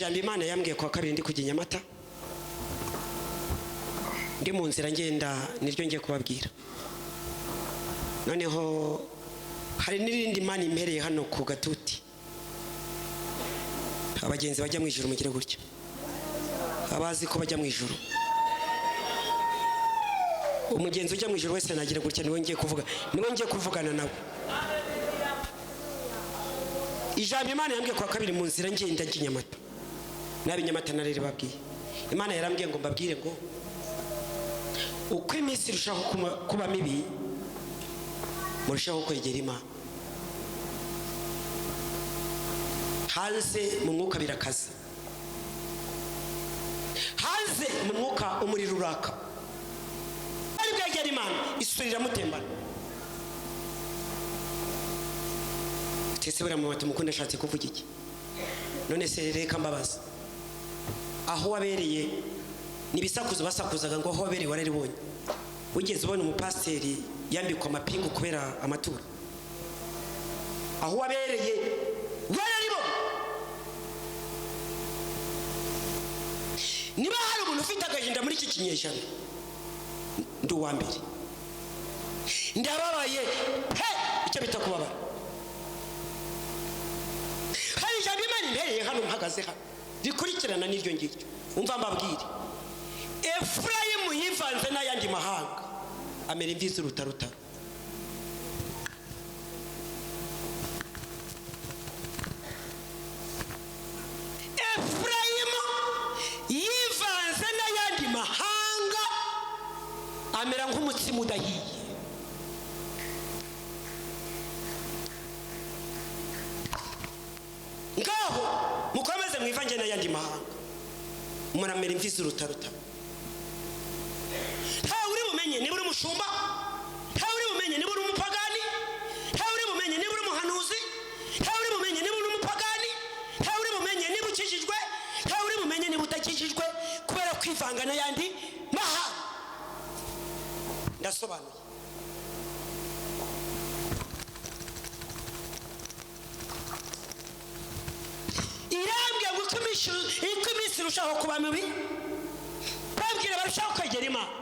ijambo Imana yambwiye kwa kabiri ndi kujya Nyamata ndi mu nzira ngenda niryo ngiye kubabwira. Noneho hari n'irindi Imana impereye hano ku Gatuti. Abagenzi bajya mu ijuru mugire gutya, abazi ko bajya mu ijuru. Umugenzi ujya mu ijuru wese nagira gutya, niwe ngiye kuvugana nawe. Ijambo Imana yambwiye kwa kabiri mu nzira ngenda njya Nyamata, nabi Nyamata narere babwiye. Imana yarambwiye ngo mbabwire ngo uko iminsi irushaho kuba mibi murushaho kwegera Imana. Hanze mu mwuka birakaza, hanze mu mwuka umuriro uraka, ari bwegera Imana isurira mutembana. Tese bura mu batu mukunda ashatse kuvuga iki? None se reka mbabaza, aho wabereye nibisakuzo basakuzaga ngo aho wabereye wararibonye? Wigeze ubona umupasiteri yambikwa amapingu kubera amaturo? Aho wabereye wararibonye? Niba hari umuntu ufite agahinda muri iki kinyejana, ndi uwa mbere. Ndababaye icyo bita kubabara. Hari ijambo Imana impereye hano mpagaze hano rikurikirana n'iryo ngiryo. Umva mbabwire, Efurayimu yivanze n'ayandi mahanga amera imvi z'urutarutaro. Efurayimu yivanze n'ayandi mahanga amera nk'umutsima udahiye. Ngaho mukomeze mwivange n'ayandi mahanga muramera imvi z'urutarutaro. Ntawe uri bumenye niba uri umushumba, ntawe uri bumenye niba uri umupagani, ntawe uri bumenye niba uri umuhanuzi, ntawe uri bumenye niba uri umupagani, ntawe uri bumenye niba ukijijwe, ntawe uri bumenye niba utakijijwe, kubera kwivanga n'ayandi mahanga. Ndasobanuye. Irambye ngo uko iminsi irushaho kuba mibi babwira barushaho kwegera Imana.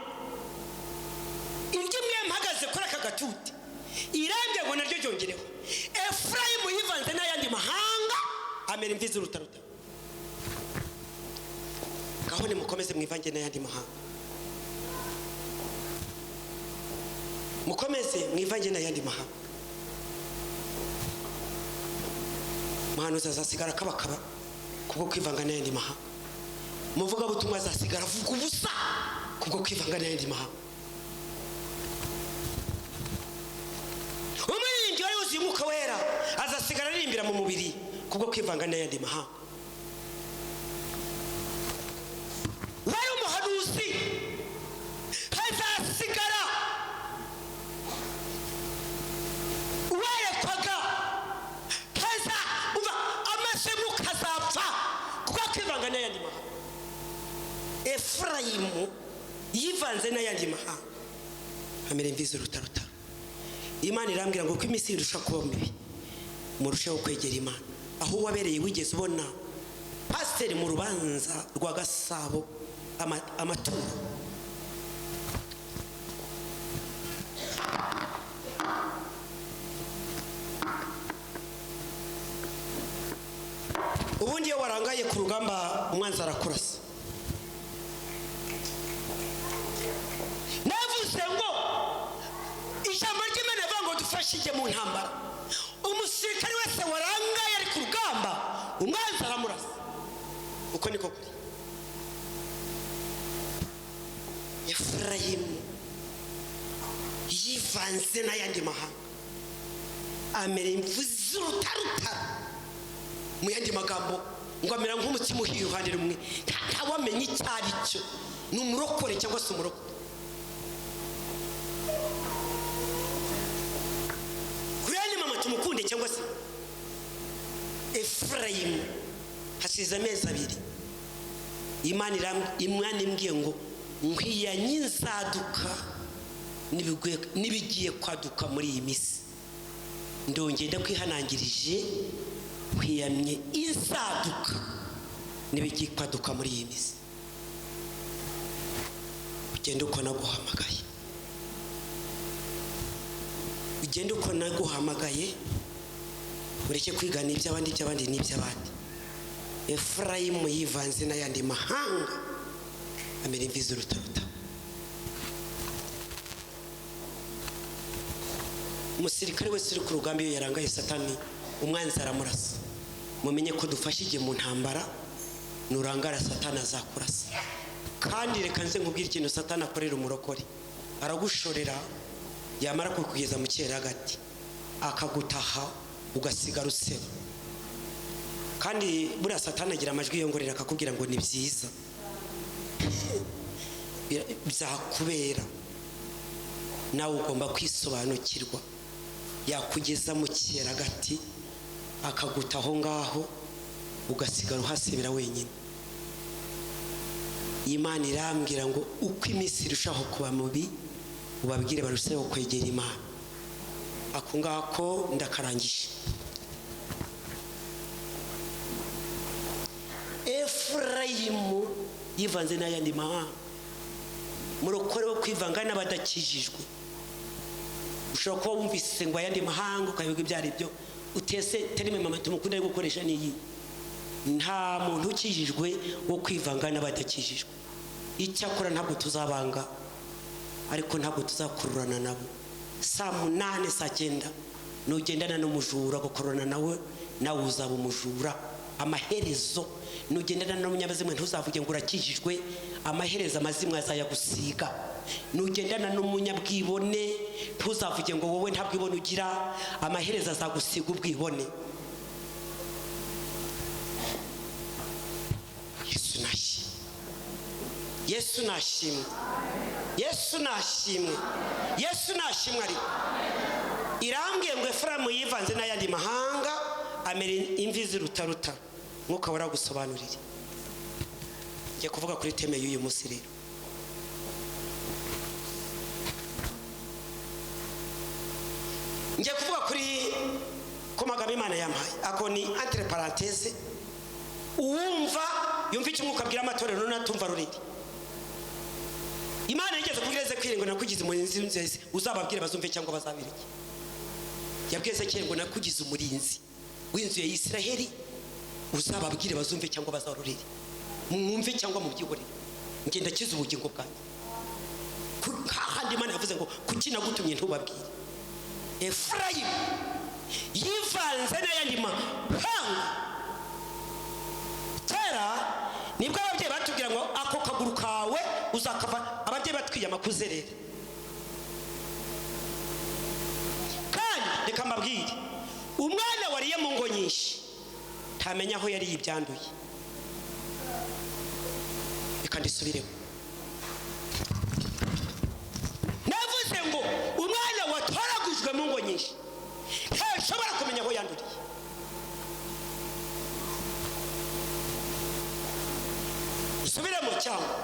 Ibyo mwe mpagaze kuri aka Gatuti, irambye ngo naryo ryongereho. Efurayimu yivanze n'ayandi mahanga amera imvi z'urutarutaro. Ngaho nimukomeze mwivange n'ayandi mahanga, mukomeze mwivange n'ayandi mahanga. Muhanuzi azasigara kabakaba kubwo kwivanga n'ayandi mahanga. Muvuga butumwa azasigara avuga ubusa kubwo kwivanga n'ayandi mahanga. Umuririmbyi wari wuzuye umwuka wera azasigara aririmbira mu mubiri kubwo kwivanga n'ayandi mahanga. Wari umuhanuzi azasigara werekwaga kazapfa kuko kwivanga n'ayandi mahanga. Efurayimu yivanze n'ayandi mahanga amera imvi z'urutarutaro. Imana irambwira ngo uko iminsi irusha kuba mibi murusheho kwegera Imana. Aho wabereye wigeze ubona pasiteri mu rubanza rwa Gasabo amaturo? Ubundi iyo warangaye ku rugamba umwanzi arakurasa. Navuze ngo ijambo ry'Imana rivuga ngo dufashije mu ntambara. Umusirikare wese warangaye ari ku rugamba umwanzi aramurasa. Uko niko kuri. Efurayimu yivanze n'ayandi mahanga amera imvi z'urutarutaro. Mu yandi magambo ngo amera nk'umutsima uhiye uruhande rumwe, ntawamenye icyo ari cyo. Ni umurokore cyangwa se umurokore. Kuyani mama tumukunde cyangwa se. Efurayimu hasize amezi abiri Imana imbwiye ngo nkwiyanye inzaduka nibigiye kwaduka muri iyi minsi. Ndongera kwihanangirije kwiyamye inzaduka n'ibigikwaduka muri iyi minsi. Ugende uko naguhamagaye, ugende uko naguhamagaye, ureke kwigana iby'abandi n'iby'abandi. Efurayimu yivanze n'ayandi mahanga amera imvi z'urutaruta. Umusirikare wese uri ku rugamba iyo yarangaye Satani umwanzi aramurasa. Mumenye ko dufashije mu ntambara, nurangara Satani azakurasa. Kandi reka nze nkubwire ikintu Satani akorera umurokore. Aragushorera, yamara kukugeza mu cyeragati akagutaha ugasigara useba. Kandi buriya Satani agira amajwi yongorera akakubwira ngo ni byiza bizakubera, nawe ugomba kwisobanukirwa. Yakugeza mu cyeragati akagutaho ngaho ugasigara uhasebera wenyine. Imana irambwira ngo uko iminsi irushaho kuba mubi ubabwire barusheho kwegera Imana. Ako ngako ndakarangije. Efurayimu yivanze n'ayandi mahanga. Murokore wo kwivanga n'abadakijijwe. Ushobora kuba wumvise ngo ayandi mahanga ukayoga ibyo ari byo, utese terime mama tumukunda ari gukoresha n'iyi. Nta muntu ukijijwe wo kwivanga n'abadakijijwe. Icyakora ntabwo tuzabanga, ariko ntabwo tuzakururana nabo. Saa 8 saa 9 nugendana n'umujura gukorana nawe, nawe uzaba umujura. Amaherezo nugendana n'umunyabazimwe ntuzavuge ngo urakijijwe, amaherezo amazimwe azayagusiga. Nugendana n'umunyabwibone ntuzavuge ngo wowe ntabwo ibone ugira, amaherezo azagusiga ubwibone. Yesu nashimwe, Yesu nashimwe, Yesu nashimwe. Ariko irambwiye ngo Efurayimu yivanze n'ayandi mahanga amera imvi z'urutaruta. Mwuka waragusobanurira. Ngiye kuvuga kuri teme y'uyu munsi rero. Ngiye kuvuga kuri ko magambo Imana yampaye. Ako ni entre parenthèse. Uwumva yumva icyo Mwuka abwira amatorero natumva rurindi. Imana yigeze kubwireze kwiringo nakugize umurinzi nzeze uzababwire bazumve cyangwa bazabirike. Yabwize kwiringo nakugize umurinzi w'inzu ya Isiraheli, uzababwire bazumve cyangwa bazarurire. Mwumve cyangwa mubyigorere. Ngenda kiza ubugingo bwanjye. Kandi Imana yavuze ngo kuki nagutumye ntubabwire. Efurayimu yivanze n'ayandi mahanga. Tera nibwo ababyeyi batubwira ngo ako kaguru kawe uzakava, ababyeyi batwiyama kuzerera. Kandi reka mbabwire, umwana wariye mu ngo nyinshi ntamenya aho yari yibyanduye. Reka ndisubiremo. Navuze ngo umwana watoragujwe mu ngo nyinshi ntashobora kumenya aho yanduriye. Subiramo cyangwa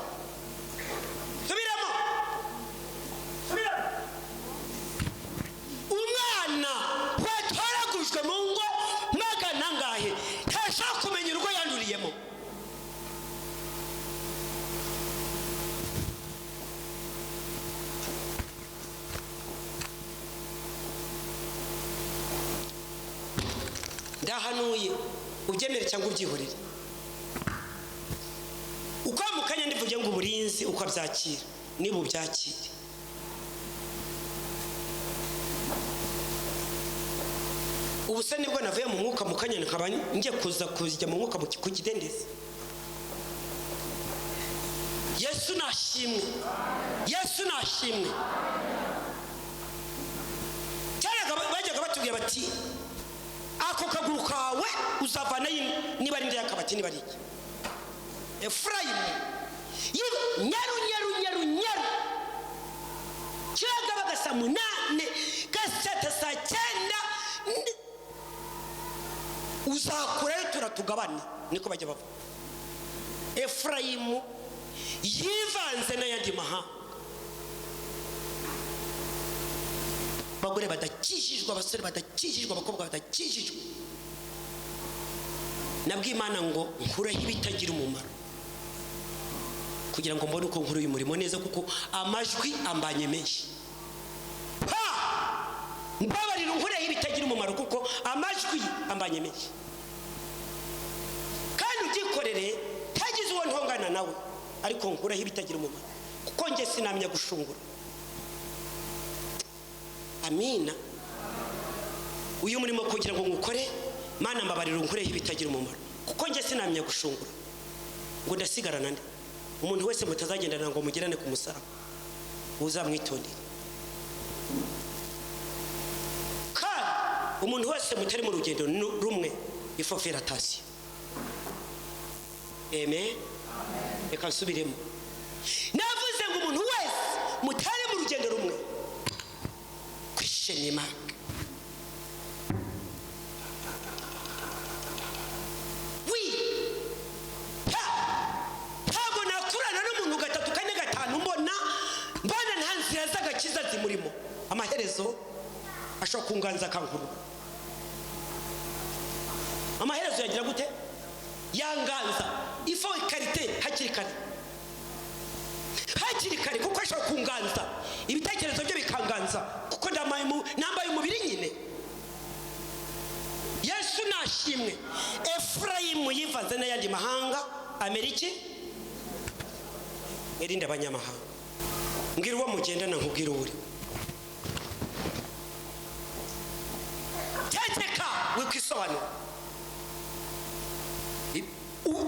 subiramo. Umwana watoragujwe mu ngo magana ngahe ntashobora kumenya urugo yanduriyemo. Ndahanuye ubyemere cyangwa ubyihorere. Uko mukanya ndivuge ngo uburinzi uko abyakira niba ubyakire. Ubuse nibwo navuye mu mwuka mukanya nkaba ngiye kujya mu mwuka kukidendezi. Yesu nashimwe, Yesu nashimwe. Cyaraga bajyaga batubwira bati ako kaguru kawe uzavana niba ari ndakabati niba ari iki. Efurayimu nyaru cyaga bagasa 8 gasata saa 9 uzakure turatugabane, niko bajya bavuga. Efurayimu yivanze n'ayandi mahanga. Bagore badakijijwe, abasore badakijijwe, abakobwa badakijijwe nabwiye Imana ngo nkuraho ibitagira umumaro kugira ngo mbone uko nkuru y'umurimo neza, kuko amajwi ambanye menshi. Mbabarira nkuraho ibitagira umumaro kuko amajwi ambanye menshi, kandi ugikorere tagize uwo ntongana nawe, ariko nkuraho ibitagira umumaro kuko nge sinamya gushungura. Amina. Uyu murimo kugira ngo ngukore, Mana mbabarira nkureho ibitagira umumaro kuko nge sinamya gushungura ngo ndasigarana nde. Umuntu wese mutazagendana ngo mugirane ku musaraba, uzamwitondere. Kandi umuntu wese mutari mu rugendo rumwe ifofera tasi. Amen. Reka nsubiremo. Navuze ngo umuntu wese mutari mu rugendo rumwe kwishimye Imana. Murimo amaherezo ashobora kunganza kankuru. Amaherezo yagira gute? Yanganza ifo ikarite hakiri kare kuko ashobora kunganza ibitekerezo bye bikanganza kuko nambaye umubiri nyine. Yesu nashimwe. Efrayimu yivanze n'ayandi mahanga, Ameriki erinde abanyamahanga. Mbwira uwo mugendana nkubwira uri. Wikwisobanura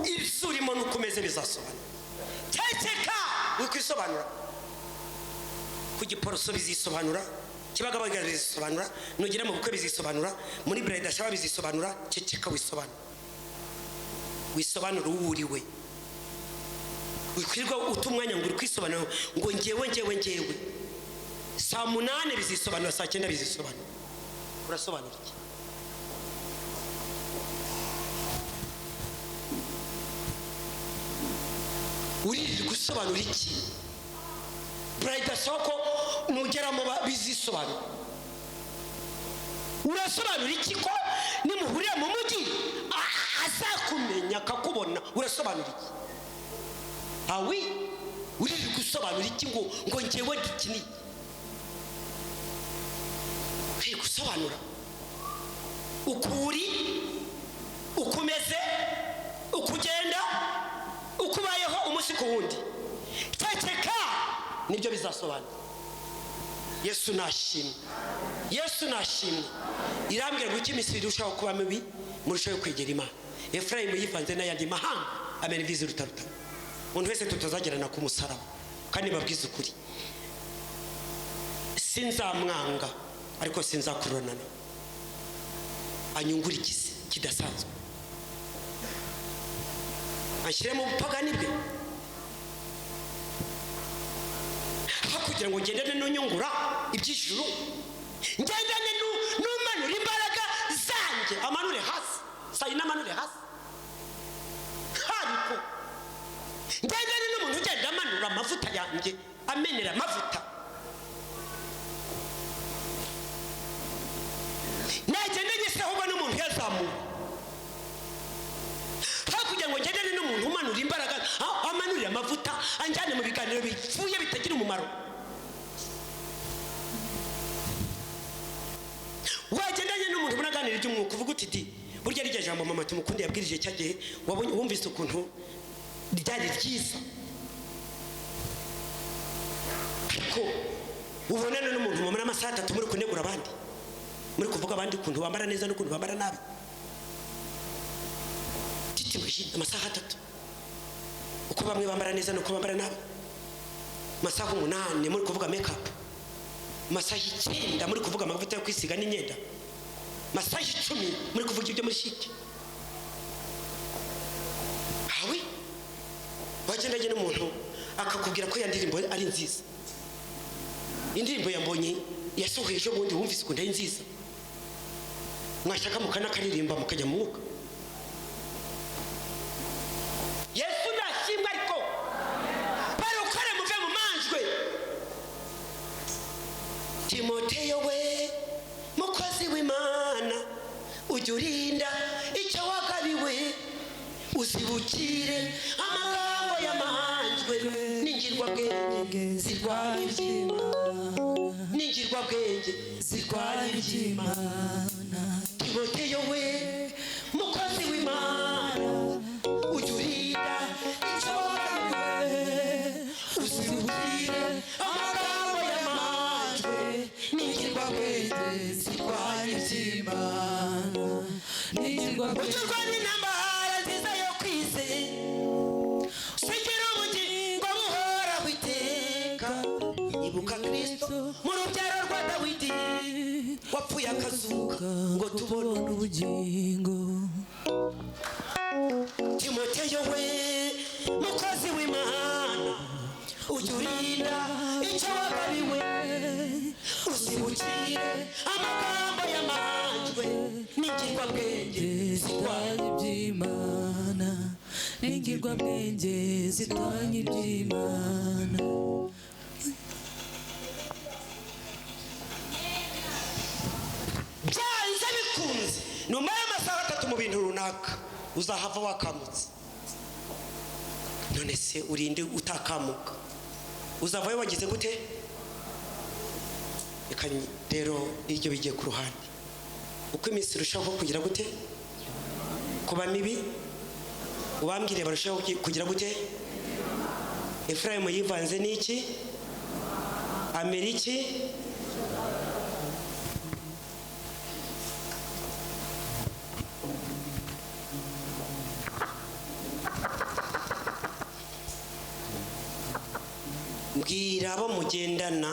ibizurimo nukomeze bizasobanura. Tekeka wikwisobanura. Ku giporoso bizisobanura, Kibagabaga bizisobanura, nugera mu bukwe bizisobanura, muri bride shaba bizisobanura. Tekeka wisobanura uwuriwe. Wikwirwa utumwanya ngo kwisobanura ngo ngewe. Saa 8 bizisobanura, saa 9 bizisobanura. Urasobanura iki? Uri gusobanura iki? Bride soko nugera mu bizisobanura. Urasobanura iki ko nimuhurira mu mujyi azakumenya akakubona? Urasobanura iki? Awi uri gusobanura iki ngo ngewe dikini? Uri gusobanura ukuri, ukumeze, ukugenda, ukubayeho umunsi ku wundi. Tekeka nibyo bizasobanura. Yesu nashimwe. Irambwira ngo imisiri urushaho kuba mibi murushaho kwegera Imana. Efrayimu yivanze n'ayandi mahanga, amena ibizi rutaruta. Umuntu wese tutazagirana ku musaraba, kandi babwiza ukuri. Sinzamwanga ariko sinzakuronana. Anyungurikize kidasanzwe, anshyire mu bupagani bwe, kugira ngo ngendane n'unyungura iby'ijuru, ngendane n'umanura imbaraga zanjye, amanure hasi, sayina amanure hasi. Ariko ngendane n'umuntu ugenda amanura amavuta yanjye, amenera amavuta. Nagendanye se ahubwo n'umuntu yazamura, kugira ngo ngendane n'umuntu umanura imbaraga, amanurira amavuta, anjyane mu biganiro bipfuye bitagira umumaro. Wagendanye n'umuntu munaganira iby'umwuka, uvuga uti di burya rya jambo mama tumukunde yabwirije cyagihe, wumvise ukuntu ryari ryiza. Ariko ubonana n'umuntu mu amasaha 3 muri kunegura abandi, muri kuvuga abandi kuntu bambara neza n'ukuntu bambara nabi. Amasaha 3 uko bamwe bambara neza n'uko bambara nabi. Amasaha 8 muri kuvuga make up. Amasaha 9 muri kuvuga amavuta yo kwisiga n'imyenda. Amasaha 10 muri kuvuga ibyo muri shiki. Hawi wagendanye n'umuntu akakubwira ko yandirimbo ari nziza. Indirimbo yambonye yasoheje ubundi wumvise ko ndari nziza, mwashaka mukana karirimba mukajya mu mwuka. Yesu nashimwe. Ariko barukore muve mu manjwe. Timoteyo we mukozi w'Imana, ujya urinda icyo wagabiwe uzibukire amagambo y'amahangwe n'ingirwabwenge zirwanya iby'Imana n'ingirwabwenge zirwanya iby'Imana Timoteyo we mukozi w'Imana ujya urinda icyo wagabiwe uzibukire amagambo y'amahangwe n'ingirwabwenge zirwanya iby'Imana n'ingirwabwenge urwanya intambara nziza yo kwizera sigira ubugingo buhora witeka ibuka Kristo mu rubyaro rwa Dawidi wapfuye akazuka ngo tubone ubugingo Timoteyo we mukozi w'Imana ujya urinda icyo wagabiwe uzibukire amagambo y'amahangwe n'ingirwabwenge zirwanya iby'Imana n'ingirwabwenge zirwanya iby'Imana byanze bikunze nyuma y'amasaha 3 mu bintu runaka uzahava wakamutse none se urinde utakamuka uzavayo wagize gute rero iryo bigiye ku ruhande uko iminsi irushaho kugira gute kuba mibi ubambwire barushaho kugira gute Efraim yivanze n'iki Ameriki mbwira abo mugendana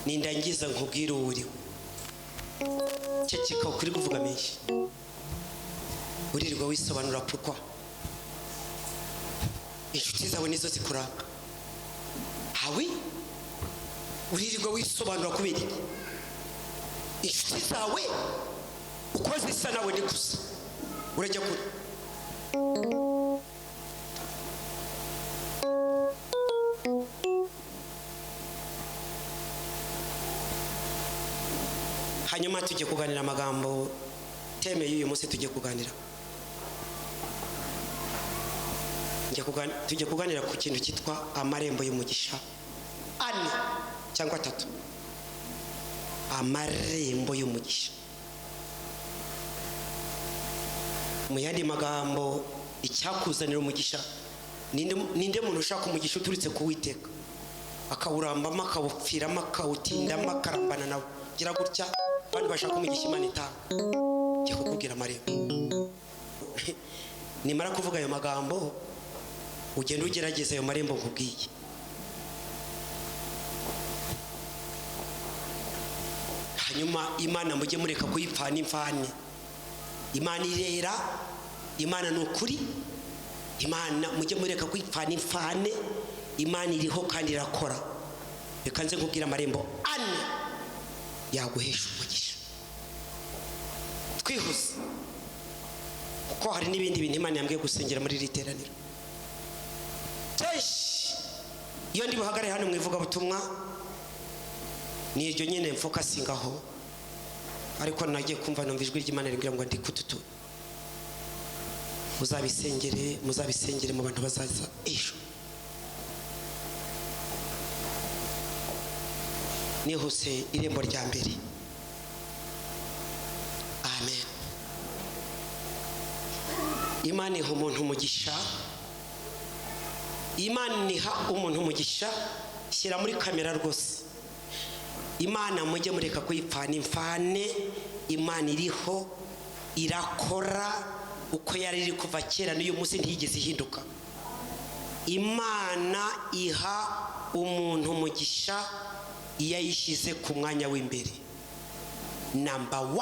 nindangiza nkubwira uriwe ceceka ukuri kuvuga menshi uririrwa wisobanura pourquoi inshuti zawe nizo zikuranga hawi uririrwa wisobanura kubera iki inshuti zawe uko zisa nawe ni gusa urajya kure hanyuma tujye kuganira amagambo teme y'uyu munsi tujye kuganira tujye kuganira ku kintu cyitwa amarembo y'umugisha ane cyangwa 3 amarembo y'umugisha mu yandi magambo icyakuzanira umugisha ninde muntu ushaka umugisha uturutse ku Uwiteka akawurambamo akawupfiramo akawutindamo akarambana nawe gira gutya abantu bashaka umugisha Imana itanga cyo kukubwira amarembo nimara kuvuga ayo magambo ugenda ugerageza ayo marembo nkubwiye hanyuma Imana mujye mureka kuyipfana imfane Imana irera Imana nukuri Imana mujye mureka kuyipfana imfane Imana iriho kandi irakora reka nze nkubwira amarembo ane yaguhesha umugisha twihuse kuko hari n'ibindi bintu Imana yambwiye gusengera muri iri teraniro iyo ndi buhagare hano mu ivugabutumwa ni iryo nyine mfokasingaho ariko nagiye kumva numva ijwi ry'Imana rimbwira ngo ndi kututu muzabisengere mu bantu bazaza ejo nihuse irembo rya mbere amen Imana iha umuntu umugisha Imana iha umuntu umugisha shyira muri kamera rwose Imana mujye mureka kuyipfana imfane Imana iriho irakora uko yari iri kuva kera n'uyu munsi ntigeze ihinduka Imana iha umuntu umugisha iyo yishyize ku mwanya w'imbere number 1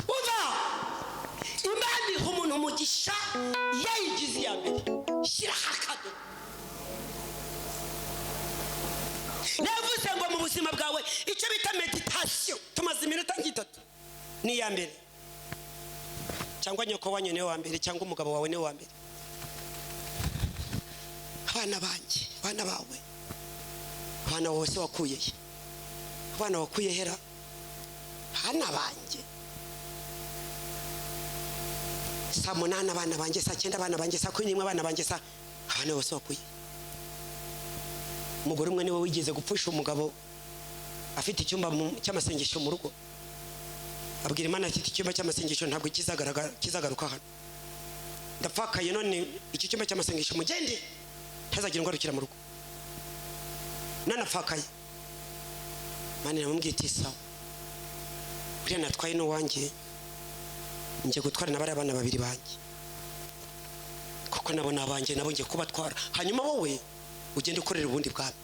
uva Imana iha umuntu umugisha yayigize iya mbere shyira hakado navuze ngo mu buzima bwawe icyo bita meditation tumaze iminota 3 ni iya mbere cyangwa nyoko wanyu niwe wa mbere cyangwa umugabo wawe niwe wa mbere abana banjye abana bawe abana bose wakuye abana wakuye hera abana banjye saa 8 abana banjye, saa 9 abana banjye, saa 11 abana banjye, saa abana bose bakuye. Umugore umwe niwe wigeze gupfusha umugabo afite icyumba cy'amasengesho mu rugo, abwira Imana ati icyumba cy'amasengesho ntabwo kizagaruka hano, ndapfakaye none iki cyumba cy'amasengesho mugende ntazagira ingarukira mu rugo, nanapfakaye. Mani namubwiye ati sawa, uriya natwaye no wanjye ngiye gutwara n'abari abana babiri banjye, kuko nabona abanjye nabo ngiye kubatwara, hanyuma wowe ugende ukorera ubundi bwabo.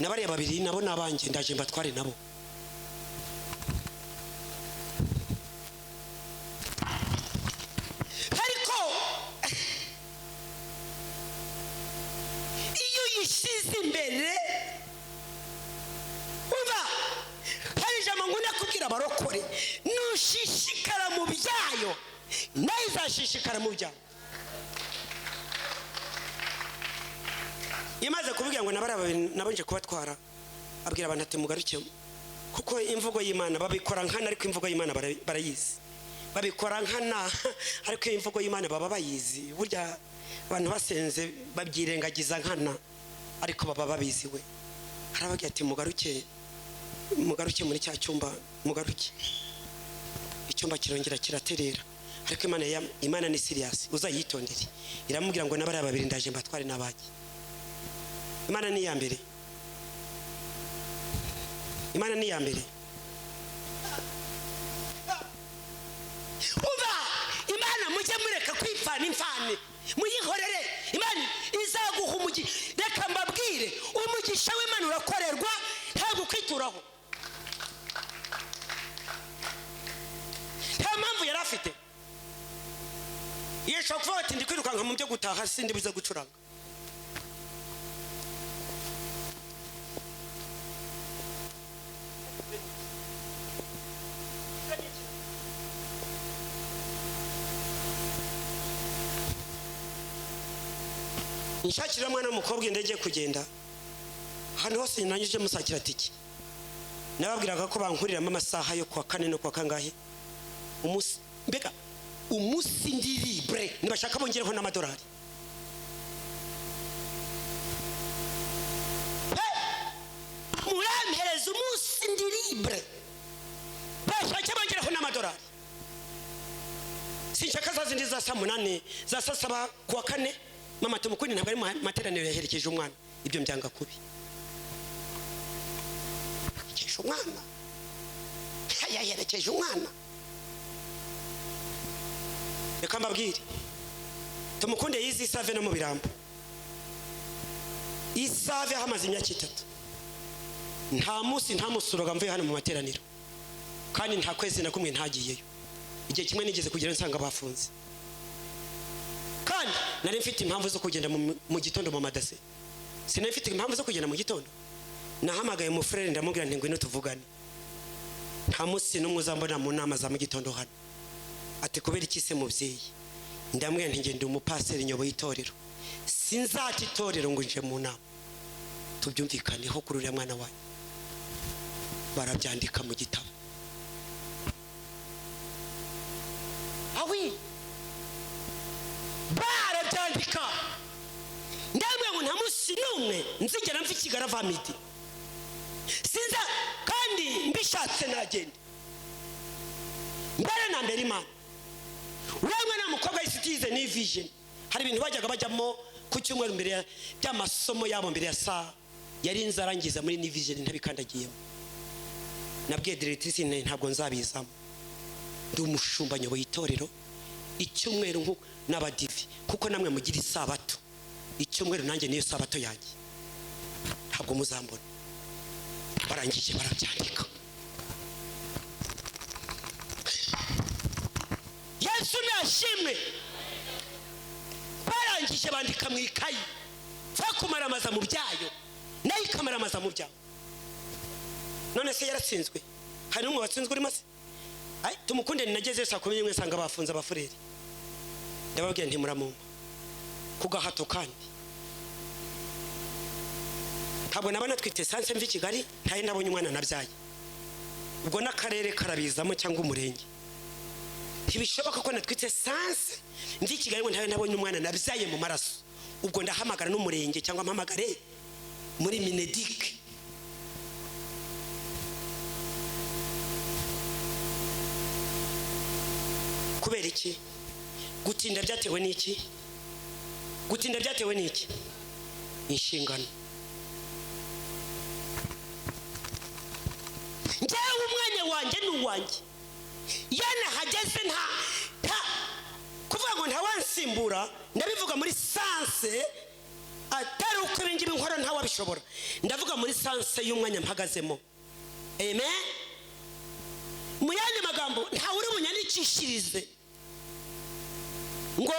N'abari babiri nabo nabanjye ndaje mbatware nabo. Ariko iyo yishize imbere uba hari ijambo ngunda kubwira abarokore, nushishikara mu byayo nayo izashishikara mu byayo. Imaze kuvuga ngo nabara nabonje kubatwara, abwira abantu ati mugaruke, kuko imvugo y'Imana babikora nkana, ariko imvugo y'Imana barayizi. Babikora nkana ariko imvugo y'Imana baba bayizi. Burya abantu basenze babyirengagiza nkana ariko baba babiziwe. Harabagira ati mugaruke muri cya cyumba, mugaruke. Icyumba kirongera kiraterera, ariko Imana ni serious, uzayitondere. Iramubwira ngo nabara babiri ndaje mbatware n'abaki. Imana ni ya mbere, Imana ni ya mbere. Uba Imana mujye mureka kwipfana imfane, muyihorere. Imana izaguha umugisha. Reka mbabwire, umugisha w'Imana urakorerwa, ntabwo kwituraho. Nta mpamvu yari afite. Yesha kuvuga ati ndi kwirukanka mu byo gutaha, sindi biza gucuranga. Nshakira mwana w'umukobwa indege kugenda, hano hose nanyuje musakira tiki. Nababwiraga ko bankuriramo amasaha yo kwa 4 no kwa kangahe umunsi, mbega umunsi ndi libre, nibashaka bongereho n'amadolari. Murampereza umunsi ndi libre, bashaka bongereho n'amadolari. Sinshaka za zindi za saa 8 za saa 7 kwa 4. Mama tumukuni ntabwo ari materaniro yaherekeje umwana, ibyo mbyanga kubi. Yaherekeje umwana, yaherekeje umwana. Reka mbabwire, tumukunde yizi Isave no mu Birambo. Isave hamaze imyaka 3, nta munsi nta musuroga mvuye hano mu materaniro, kandi nta kwezi na kumwe ntagiyeyo. Igihe kimwe nigeze kugira nsanga bafunze, kandi nari mfite impamvu zo kugenda mu gitondo mu madase. Sinari mfite impamvu zo kugenda mu gitondo, nahamagaye mu frere ndamubwira nti ngwino tuvugane. Nta munsi n'umwe uzambona mu nama za mu gitondo hano. Ati kubera iki se mubyeyi? Ndamubwira nti ngende umupaseri nyoboye itorero, sinzati itorero ngo nje mu nama. Tubyumvikaneho kuri uriya mwana wawe. Barabyandika mu gitabo. Awi barabyandika. Ndamubwira ngo nta munsi n'umwe nzigera mfi Kigali Vamidi, sinza kandi mbishatse nagenda. Mbere na mbere Imana, uriya mwana w'umukobwa yisitize ni vision. Hari ibintu bajyaga bajyamo ku cyumweru mbere y'amasomo yabo, mbere ya saa yari nzarangiza muri ni vision ntabikandagiyemo. Nabwiye directrice ntabwo nzabizamo, ndi umushumba nyoboye itorero icyumweru nko n'abadivi, kuko namwe mugira isabato. Icyumweru nanjye niyo sabato yanjye, ntabwo muzambona. Barangije barabyandika. Yesu nashimwe. Barangije bandika mu ikayi, fakumaramaza mu byayo, nayo ikamaramaza mu byayo. None se yaratsinzwe? Hari n'umwe watsinzwe uri mase? Ai tumukunde ninageze saa 11 nsanga bafunze abafureri. Ndababwiye nti muramumpa ku gahato, kandi ntabwo nabana twite sanse mvi Kigali, ntaye nabonye umwana nabyaye. Ubwo n'akarere karabizamo cyangwa umurenge, ntibishoboka ko natwitse sanse ndi Kigali ngo ntabonye umwana nabyaye mu maraso. Ubwo ndahamagara n'umurenge cyangwa mpamagare muri Minedik. Kubera iki? Gutinda byatewe n'iki? Gutinda byatewe n'iki? Inshingano. Njyewe umwanya wanjye n'uwanjye. Yana hageze nta kuvuga ngo ntawansimbura, ndabivuga muri sanse atari uko ibingibi nkora ntawabishobora. Ndavuga muri sanse y'umwanya mpagazemo. Amen. Mu yandi magambo nta uri bunyandikishirize ngo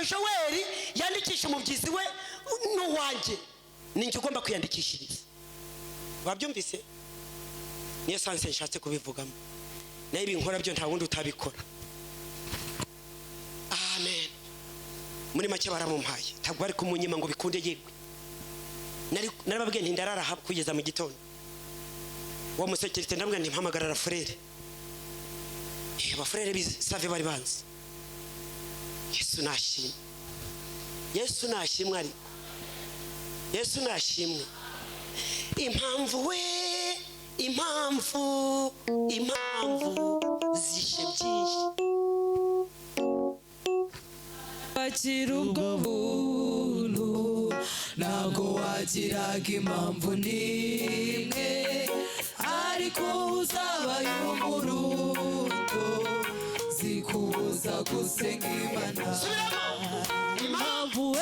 Joel yandikisha umubyiziwe n'uwanjye, ninjye ugomba kwiyandikishiriza. Wabyumvise? Niyo sanse nshatse kubivugamo. Nayo ibinkora byo nta wundi utabikora. Amen. Muri make baramumpaye, ntabwo bari kumunyima ngo bikunde yegwe. Narababwiye nti ndarara kugeza mu gitondo. Wa musekirite ndambwa nti mpamagarara frere. Abafrere bisave bari banzi. Yesu nashimwe. Yesu nashimwe ari. Yesu nashimwe. Impamvu zishe byinshi. Akira ubwo buntu ntabwo wagiraga impamvu n'imwe, ariko uzabaye umurundo zikubuza gusenga Imana. Impamvu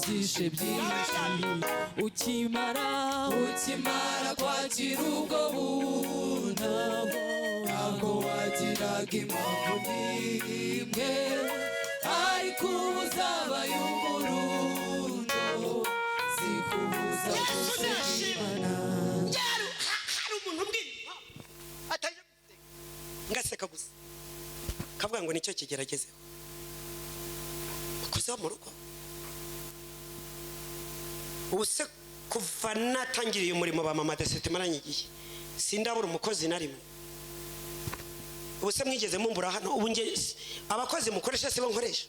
zishe byinshi. Ukimara kwakira ubwo buntu ntabwo wagiraga impamvu n'imwe, ariko uzabaye umurundo zikubuza gusenga Imana. Hari umuntu mbwira ataje ngaseka gusa kavuga ngo nicyo kigeragezeho. Ukoze mu rugo ubuse kuva natangiriye umurimo ba mama SETH maranye igihe sindabura umukozi na rimwe. Ubuse mwigeze mumbura hano ubu nge abakozi mukoresha sibo nkoresha.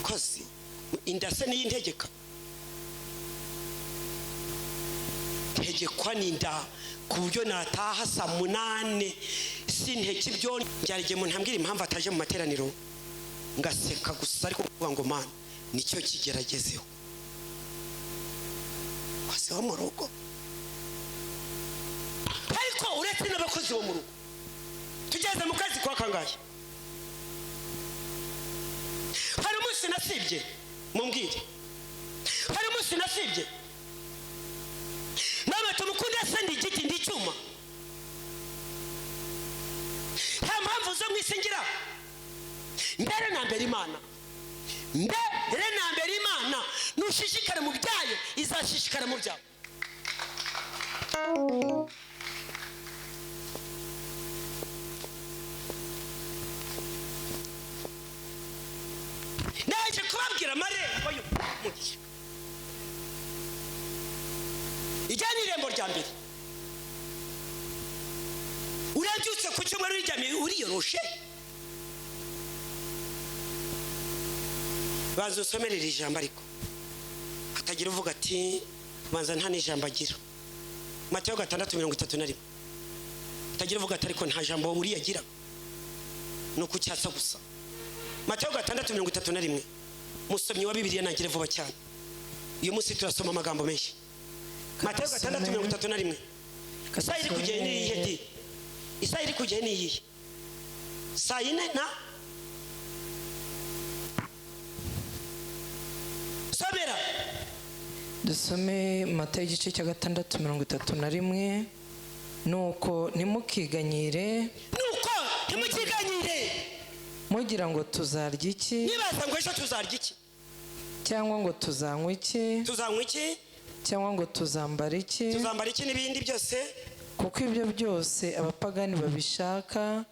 Kozi indase ni integeka. Tegekwa ninda ku buryo nataha saa 8 sinteke ibyo njyarige mu ntambwira impamvu ataje mu materaniro ngaseka gusa, ariko kuvuga ngo man nicyo kigeragezeho. Kwase mu rugo ariko uretse n'abakozi bo mu rugo tugeze mu kazi kwa kangaye. Hari umunsi nasibye mumbwire, hari umunsi nasibye nawe tumukunda sendi igiti ndicyuma. Nta mpamvu zo mwisingira. Mbere na mbere Imana, mbere na mbere Imana nushishikare mu byayo izashishikara mu byayo. Naje kubabwira amarembo y'umugisha. Ijyana irembo rya mbere. Urabyutse ku cyumweru uryamye uriyoroshe. Baza usomerera ijambo ariko atagira uvuga ati banza nta n'ijambo agira. Mateyo 6:31. Atagira uvuga ati ariko nta jambo uri yagira. Nuko cyatsa gusa. Mateyo 6:31. Musomyi wa Bibiliya nagire vuba cyane. Uyu munsi turasoma amagambo menshi. Mateyo 6:31. Saa iri kugenda ni iyihe di? Isaa iri kugenda ni iyihe? Saa 4 na Somera. Dusome Mateyo igice cya 6:31. Nuko ntimukiganyire mugira ngo tuzarya iki, nibaza ngo ejo tuzarya iki, cyangwa ngo tuzanywa iki, cyangwa ngo tuzambara iki n'ibindi byose, kuko ibyo byose abapagani babishaka,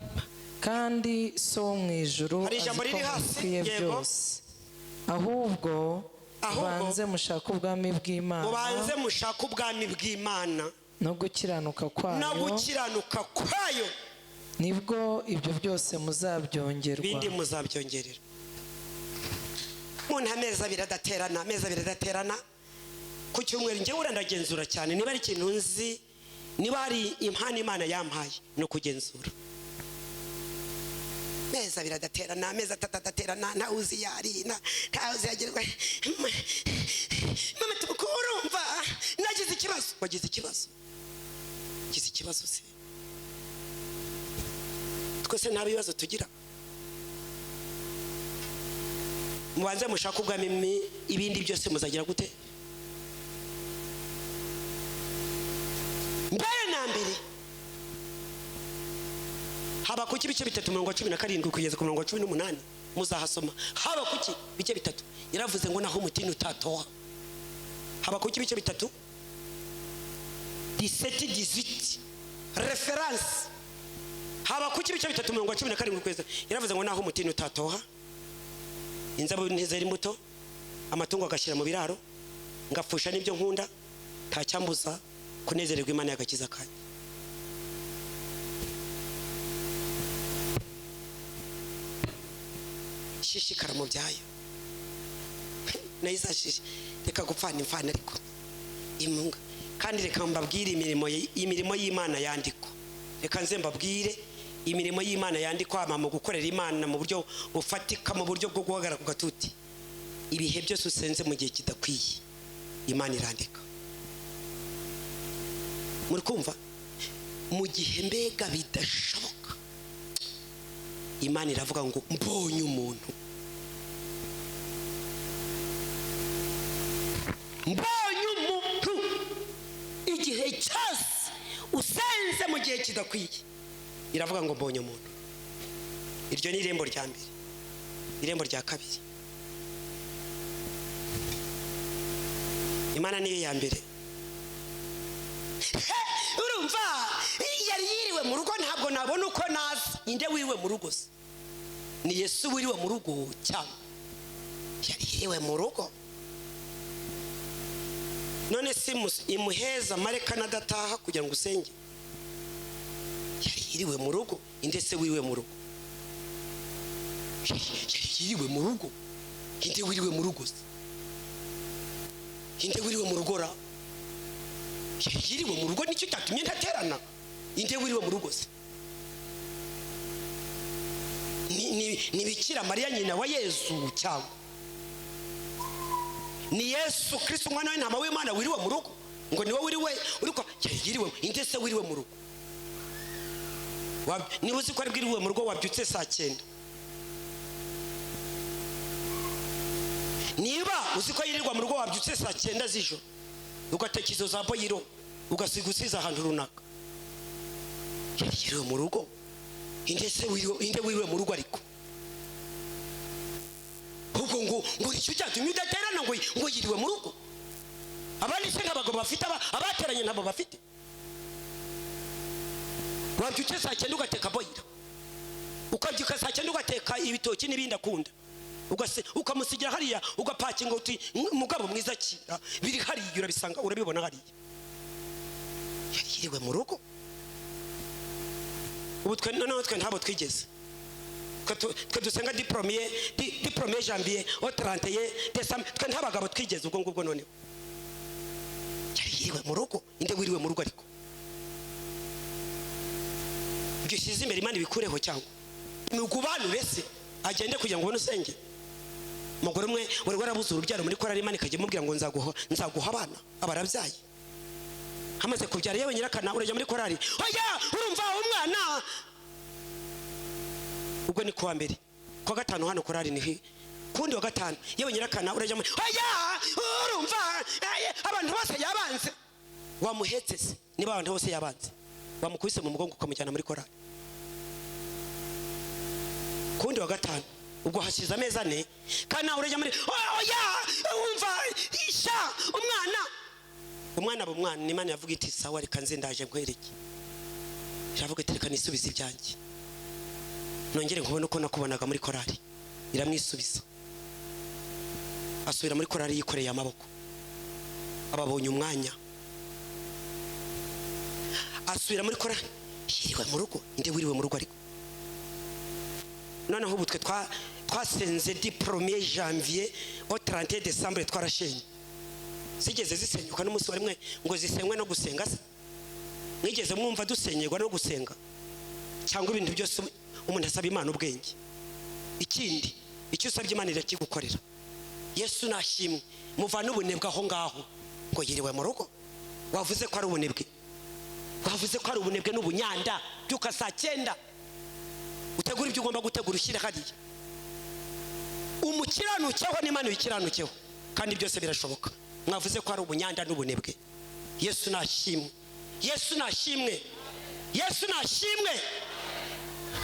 kandi so wo mu ijuru hari ijambo riri hasi byose. Ahubwo mubanze mushaka ubwami bw'Imana mubanze mushaka ubwami bw'Imana no gukiranuka kwayo nibwo ibyo byose muzabyongerwa bindi muzabyongerera umuntu ameza biradaterana ku cyumweru njye urandagenzura cyane niba ari ikintu nzi niba hari impano Imana yampaye no kugenzura meza biradaterana ameza atataterana nta uzi yarina nta uzi yagerwa mama tukurumva nagize ikibazo wagize ikibazo se twese nta bibazo tugira mubanze mushaka ubwami ibindi byose muzagira gute mbere na mbere haba kuki bice 3:17 kugeza ku 18 muzahasoma haba kuki bice 3 yaravuze ngo naho umutini utatoha haba kuki bice 3 17-18 reference haba kuki bice 3:17 kugeza yaravuze ngo naho umutini utatoha inzabo ntizera imbuto amatungo agashira mu biraro ngapfusha n'ibyo nkunda tacyambuza kunezererwa Imana yagakiza kanye shishikara mu byayo nayizashishe reka gupfana imfana ariko imunga kandi reka mbabwire imirimo y'Imana yandiko reka nze mbabwire imirimo y'Imana yandikwa mu gukorera Imana mu buryo bufatika mu buryo bwo guhagarara ku gatuti ibihe byose usenze mu gihe kidakwiye Imana irandika muri kumva mu gihe mbega bidashoboka Imana iravuga ngo mbonye umuntu igihe cyose usenze mu gihe kidakwiye iravuga ngo mbonye umuntu iryo ni irembo rya mbere irembo rya kabiri Imana niyo ya mbere urumva yari yiriwe mu rugo ntabwo nabona uko naza inde wiriwe mu rugo se ni Yesu wiriwe mu rugo cyangwa yari yiriwe mu rugo none si imuheza mareka nadataha kugira ngo usenge yari yiriwe mu rugo inde se wiriwe mu rugo yari yiriwe mu rugo inde wiriwe mu rugo se inde wiriwe mu rugo ra yari yiriwe mu rugo nicyo cyatumye ndaterana inde wiriwe mu rugo se ni Bikira Mariya nyina wa Yesu cyangwa ni Yesu Kristo umwana w'intama w'Imana wiriwe mu rugo ngo niwe wiriwe uriko yiriwe inde se wiriwe mu rugo niba uzi ko ari bwiriwe mu rugo wabyutse saa 9 niba uzi ko yirirwa mu rugo wabyutse saa 9 z'ijoro ugateka izo za boyiro ugasiga usiza ahantu runaka yiriwe mu rugo inde wiriwe mu rugo ariko ubwo ngo icyo cyatumye udaterana ngo yiriwe mu rugo abandi se nk'abagabo bafite abateranye nabo bafite wabyutse saa 9 ugateka boyiro ukabyuka saa 9 ugateka ibitoki n'ibindi akunda ukamusigira hariya ugapakinga uti mugabo mwiza kira biri hariya urabisanga urabibona hariya yiriwe mu rugo ubu twe ntabo twigeze twe dusenga diplômé janvier au 31 décembre twe ntabagabo twigeze ubwo ngubwo noneho yiriwe mu rugo inde wiriwe mu rugo ariko ibyo shize imbere Imana bikureho cyangwa nugubanure se agende kugira ngo ubone usenge umugore umwe wari warabuze urubyaro muri korari Imana ikajya mubwira ngo nzaguha abana abarabyaye hamaze kubyara yewe nyirakana urajya muri korari oya urumva umwana ubwo ni kuwa mbere kwa gatanu hano korari ni kundi wa gatanu yewe nyirakana urajya muri oya urumva abantu bose yabanze wamuhetse se niba abantu bose yabanze wamukubise mu mugongo ukamujyana muri korari kundi wa gatanu ubwo hashize amezi 4 kana urajya muri oya umva isha umwana Imana yavuga iti sawa reka nze ndaje nkwereke iravuga iti reka nisubize ibyanjye nongere nkubone uko nakubonaga muri korari iramwisubiza asubira muri korari yikoreye amaboko, ababonye umwanya, asubira muri korari yiriwe mu rugo. Inde wiriwe mu rugo ariko noneho ubu twe twasenze di 1er janvier au 31 décembre twarashenye. Sigeze zisenyuka n'umunsi warimwe ngo zisenywe no gusenga se? Mwigeze mwumva dusenyerwa no gusenga? Cyangwa ibintu byose umuntu asaba Imana ubwenge. Ikindi icyo usabye Imana irakigukorera. Yesu nashimwe. Muvana ubunebwe aho ngaho ngo yiriwe mu rugo. Wavuze ko ari ubunebwe, wavuze ko ari ubunebwe n'ubunyanda. Byuka saa 9 utegura ibyo ugomba gutegura ushyire hariya. Umukiranukeho n'Imana ikiranukeho kandi byose birashoboka. Mwavuze ko ari ubunyanda n'ubunebwe. Yesu nashimwe, Yesu nashimwe, Yesu nashimwe.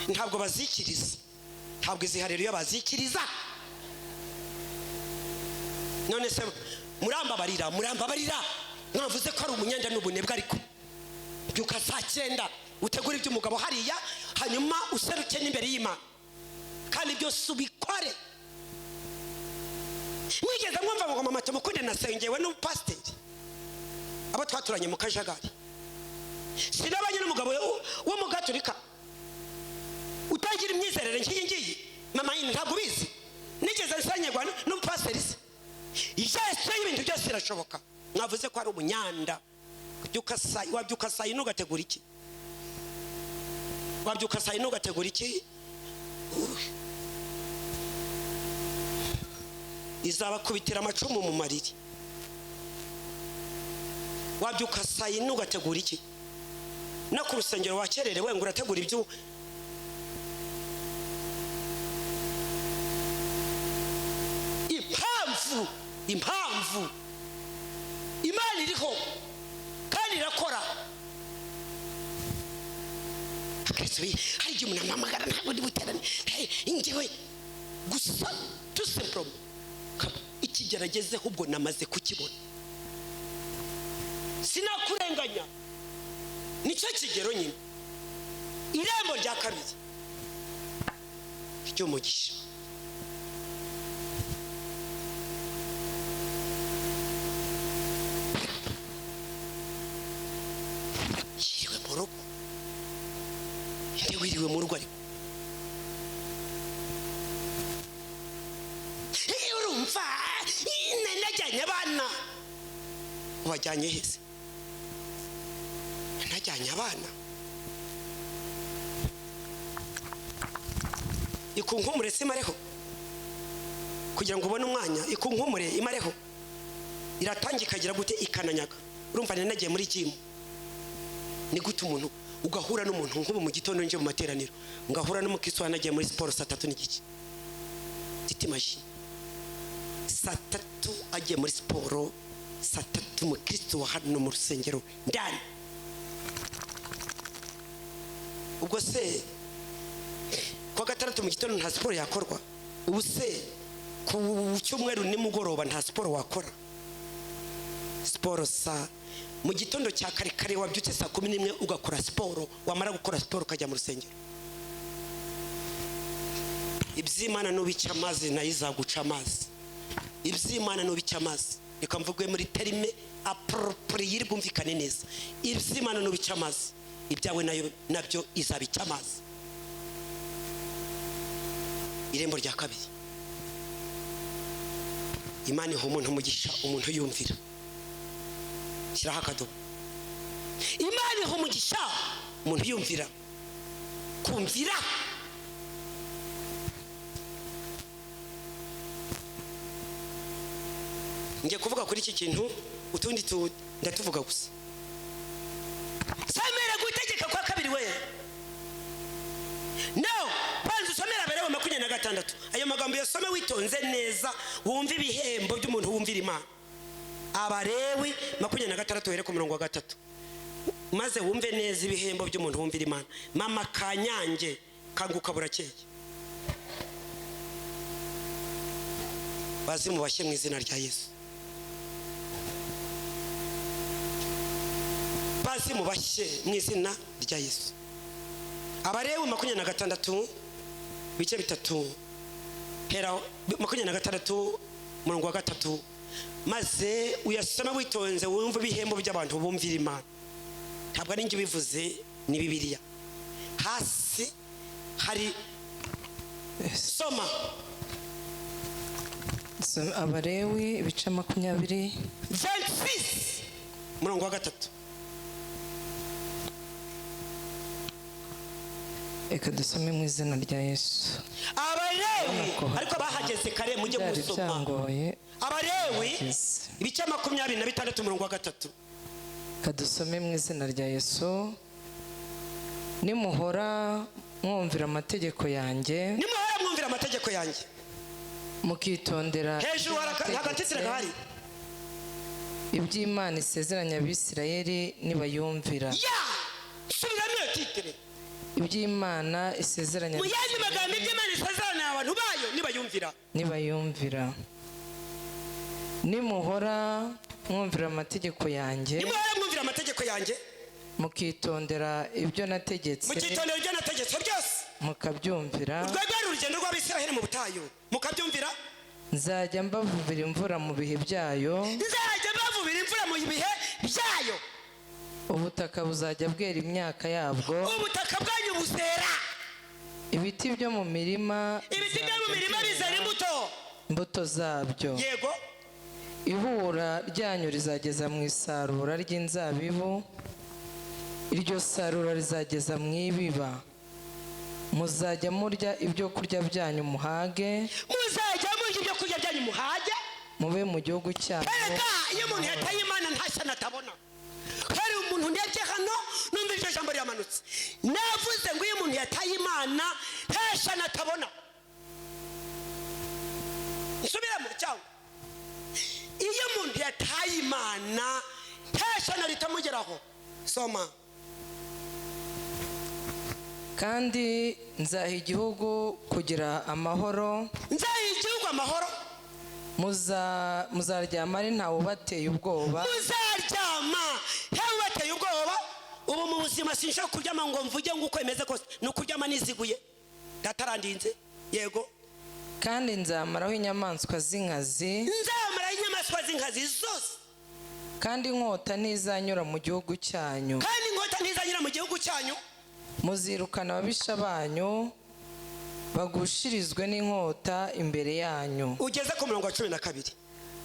Ntabwo bazikiriza, ntabwo izi haleluya bazikiriza. None se murambabarira, mwavuze ko ari umunyanda n'ubunebwe ariko byuka saa 9 utegura ibyo umugabo hariya, hanyuma useruke n'imbere y'Imana kandi byose ubikore. Mwigeze mwumva ngo mama tumukunde nasengewe n'umupasiteri abo twaturanye mu kajagari? Sinabanye n'umugabo w'umugaturika utagira imyizerere ngiyi. Mama yini ntabwo bizi. Nigeze nsanyegwa n'umupasiteri se? Yesu y'ibintu byose irashoboka. Mwavuze ko ari umunyanda. Wabyuka saa 9 ugategura iki? Wabyuka saa 9 ugategura iki? Izabakubitira amacumu mu mariri. Wabyuka saa 9 ugategura iki? No ku rusengero wakererewe ngo urategura ibyo. Impamvu Imana iriho kandi irakora. Kristo hari igihe umuntu amamagara ntabwo ndi buterane. Ingewe gusa tout simplement ikigeragezeho ubwo namaze kukibona. Sinakurenganya, nicyo kigero nyine. Irembo rya kabiri ry'umugisha. Yiriwe mu rugo. Inde wiriwe mu rugo ariko urumva najyanye abana. Wajyanye hese? Najyanye abana. Ikunkumure simareho kugira ngo ubone umwanya. Ikunkumure imareho iratangikagira gute ikananyaga. Urumva nagiye muri gym. Ni gute umuntu ugahura n'umuntu nk'ubu mu gitondo nje mu materaniro ngahura n'umukristo wanagiye muri sport saa 3 n'igice. Titimaji saa 3 agiye muri sport, saa 3 umukristo wa hano mu rusengero ndani. Ubwo se kwa gatandatu mu gitondo nta sport yakorwa? Ubu se ku cyumweru nimugoroba nta sport wakora? Sport sa mu gitondo cya kare wabyutse saa 11 ugakora sport, wamara gukora sport ukajya mu rusengero. Iby'Imana nubica amazi nayo izaguca amazi. Iby'Imana nubica amazi. Reka mvuge muri terime approprié bumvikane neza. Iby'Imana nubica amazi, ibyawe nayo nabyo izabica amazi. Irembo rya kabiri. Imana iha umuntu umugisha, umuntu yumvira. Shyiraho akadobo. Imana iha umugisha, umuntu yumvira. Kumvira. Ngiye kuvuga kuri iki kintu, utundi ndatuvuga gusa. Samera gutegeka kwa kabiri we. No, banza usomera Abarewi 26. Ayo magambo yasome witonze neza, wumva ibihembo by'umuntu wumvira Imana. Abarewi 26 here ku murongo wa 3. Maze wumve neza ibihembo by'umuntu wumvira Imana. Mama Kanyange kanguka burakeye. Bazimu bashye mu izina rya Yesu. Bazimu bashye mu izina rya Yesu. Abarewi 26 bice bitatu hera 26 umurongo wa 3 maze uyasoma witonze wumva ibihembo by'abantu bumvira Imana. Ntabwo ari ngi bivuze ni Bibiliya. Hasi hari soma Abalewi ibice 20 26 umurongo wa 3. Eka dusome mu izina rya Yesu. Abalewi ariko bahageze kare mujye gusoma. Abalewi ibice 26 umurongo wa 3. Kadusome mu izina rya Yesu. Nimuhora mwumvira amategeko yanjye, mukitondera hejuru hagatitira gahari iby'Imana isezeranya Abisirayeli nibayumvira. Subiramo iyo titire. Iby'Imana isezeranya, mu yandi magambo iby'Imana isezeranya abantu bayo nibayumvira. Nimuhora mwumvira amategeko yanjye, mukitondera ibyo nategetse byose, mukabyumvira. Urwego urugendo rw'Abisirayeli mu butayu mukabyumvira. Nzajya mbavubira imvura mu bihe byayo, ubutaka buzajya bwera imyaka yabwo, ubutaka bwanyu buzera. Ibiti byo mu mirima bizana imbuto zabyo. Yego. Ihura ryanyu rizageza mu isarura ry'inzabibu, iryo sarura rizageza mu ibiba. Muzajya murya ibyo kurya byanyu muhage, mube mu gihugu cyanyu. Iyo umuntu yataye Imana ntashya natabona. Hari umuntu ndebye hano numva iryo jambo ryamanutse. Navuze ngo iyo umuntu yataye Imana ntashya natabona. Nsubiramo cyangwa iyo umuntu yataye Imana ntashya naritamugeraho. Soma. Kandi nzaha igihugu kugira amahoro, muzaryama ari ntawe ubateye ubwoba. Ubu mu buzima sinshaka kuryama ngo mvuge ngo uko emeze kose, ni ukuryama niziguye datarandinze. Yego. Kandi nzamaraho inyamaswa z'inkazi, zose. Kandi inkota ntizanyura mu gihugu cyanyu, muzirukana ababisha banyu bagushirizwe n'inkota imbere yanyu. Ugeze ku murongo wa 12.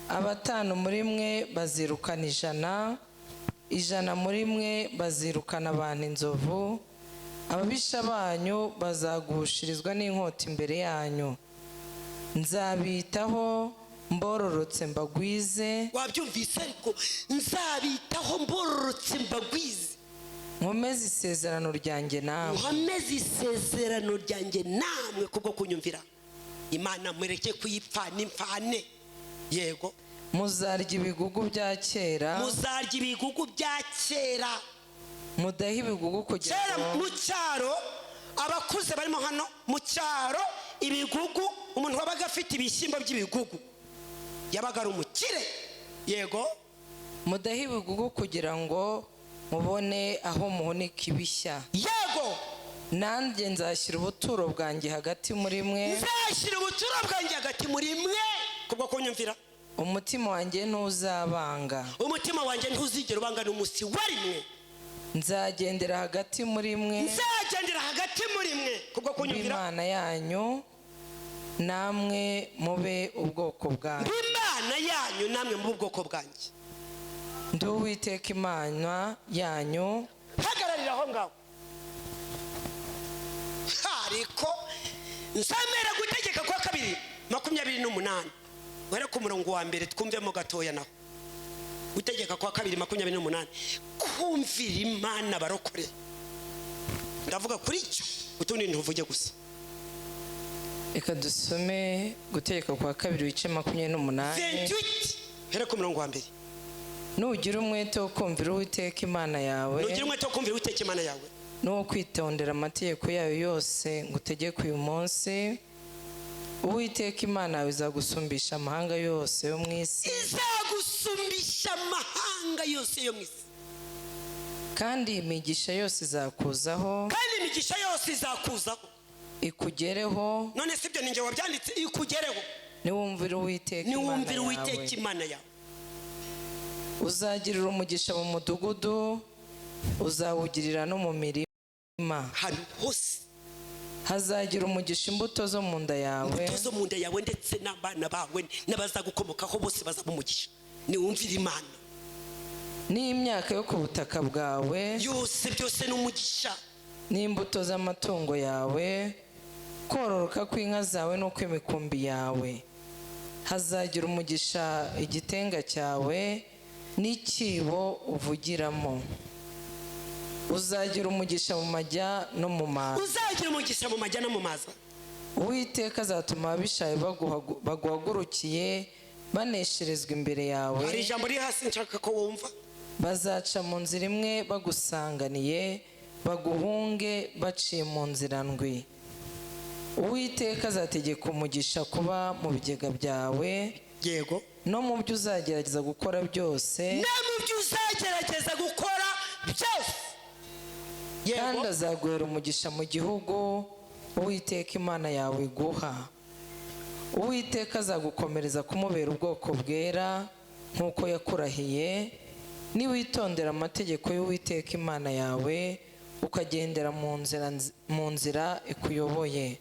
5 muri mwe bazirukana 100, 100 muri mwe bazirukana abantu inzovu. Ababisha banyu bazagushirizwa n'inkota imbere yanyu. Nzabitaho mbororotse mbagwize. Wabyumvise ariko nzabitaho mbororotse mbagwize. Nkomeze isezerano ryanjye namwe kubwo kunyumvira. Imana mureke kuyipfana imfane. Yego. Muzarya ibigugu bya kera, mudahe ibigugu kugira ngo. Mu cyaro abakuze barimo hano mu cyaro ibigugu, umuntu wabaga afite ibishyimbo by'ibigugu yabaga ari umukire. Yego. Mudahe ibigugu kugira ngo mubone aho muhunika ibishya. Yego. Nanjye nzashyira ubuturo bwanjye hagati muri mwe, kubwo kunyumvira. Umutima wanjye ntuzabanga, ntuzigera ubanga n'umunsi wa rimwe. Nzagendera hagati muri mwe, kubwo kunyumvira. Imana yanyu namwe mube ubwoko bwanjye. Ndi Uwiteka Imana yanyu. Hagararira aho ngaho. Ariko nsamera gutegeka kwa 2:28. Wera ku murongo wa mbere twumvemo gatoya naho. Gutegeka kwa 2:28. Kumvira Imana barokore. Ndavuga kuri cyo utundi ntuvuge gusa. Eka dusome gutegeka kwa 2:28. 28. Hera ku murongo wa mbere. Nugira umwete wo kumvira Uwiteka Imana yawe, no kwitondera amategeko yayo yose ngutegeka uyu munsi, Uwiteka Imana yawe izagusumbisha amahanga yose yo mu isi. Kandi imigisha yose izakuzaho, ikugereho. None sibyo ninjye wabyanditse ikugereho. niwumvira uwiteka imana yawe uzagirira umugisha mu mudugudu uzawugirira no mu mirima ahantu hose hazagira umugisha imbuto zo mu nda yawe ndetse n'abana bawe n'abazagukomokaho bose bazaba umugisha niwumvira imana n'imyaka yo ku butaka bwawe yose byose n'umugisha n'imbuto z'amatungo yawe kororoka kw'inka zawe n'ukw'imikumbi yawe hazagira umugisha igitenga cyawe n'ikibo uvugiramo uzagira umugisha mu majya no mu maza uwiteka azatuma ababishaye baguhagurukiye banesherezwa imbere yawe hari ijambo riri hasi nshaka ko wumva bazaca mu nzira imwe bagusanganiye baguhunge baciye mu nzira ndwi uwiteka azategeka umugisha kuba mu bigega byawe yego no mu byo uzagerageza gukora byose kandi azaguhera umugisha mu gihugu uwiteka imana yawe iguha uwiteka azagukomereza kumubera ubwoko bwera nk'uko yakurahiye niwitondera amategeko y'uwiteka imana yawe ukagendera mu nzira ikuyoboye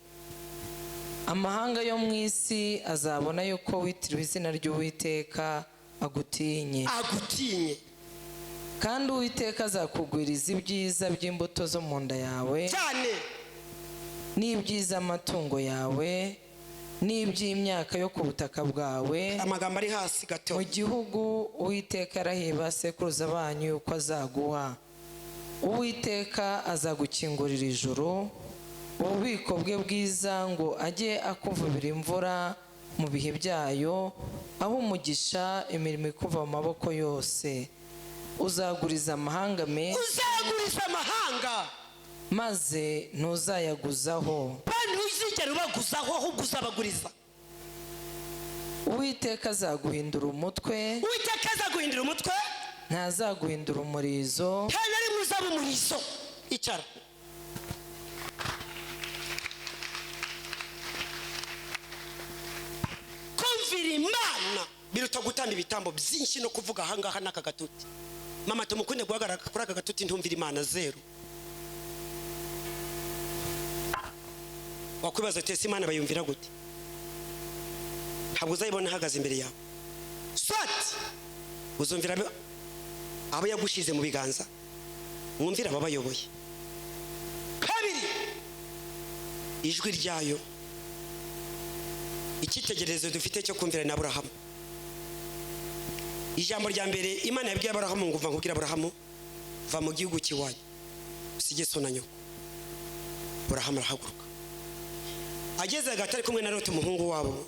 amahanga yo mu isi azabona yuko witiriwe izina ry'uwiteka agutinye kandi uwiteka azakugwiriza ibyiza by'imbuto zo mu nda yawe cyane n'ibyiza amatungo yawe n'iby'imyaka yo ku butaka bwawe amagambo ari hasi gato mu gihugu uwiteka yarahiye ba sekuruza banyu yuko azaguha uwiteka azagukingurira ijuru ububiko bwe bwiza ngo ajye akuvubira imvura mu bihe byayo aho umugisha imirimo ikuva mu maboko yose uzaguriza amahanga maze ntuzayaguzaho ntuzigere ubaguzaho ahubwo uzabaguriza uwiteka azaguhindura umutwe ntazaguhindura umurizo nta na rimwe uzaba umurizo icara kumvira imana biruta gutanga ibitambo byinshi no kuvuga ahangaha n'aka gatuti mama tumukunde guhagarara kuri aka gatuti ntumvira imana zero wakwibaza ati imana bayumvira gute ntabwo uzayibona ihagaze imbere yawe swati uzumvira abo yagushize mu biganza mwumvira ababayoboye kabiri ijwi ryayo icyitegererezo dufite cyo kumvira na Aburahamu ijambo rya mbere imana yabwiye Aburahamu ngo uva nkubwira Aburahamu va mu gihugu kiwanyu usige so na nyoko Aburahamu arahaguruka ageze hagati ari kumwe na Loti umuhungu wabo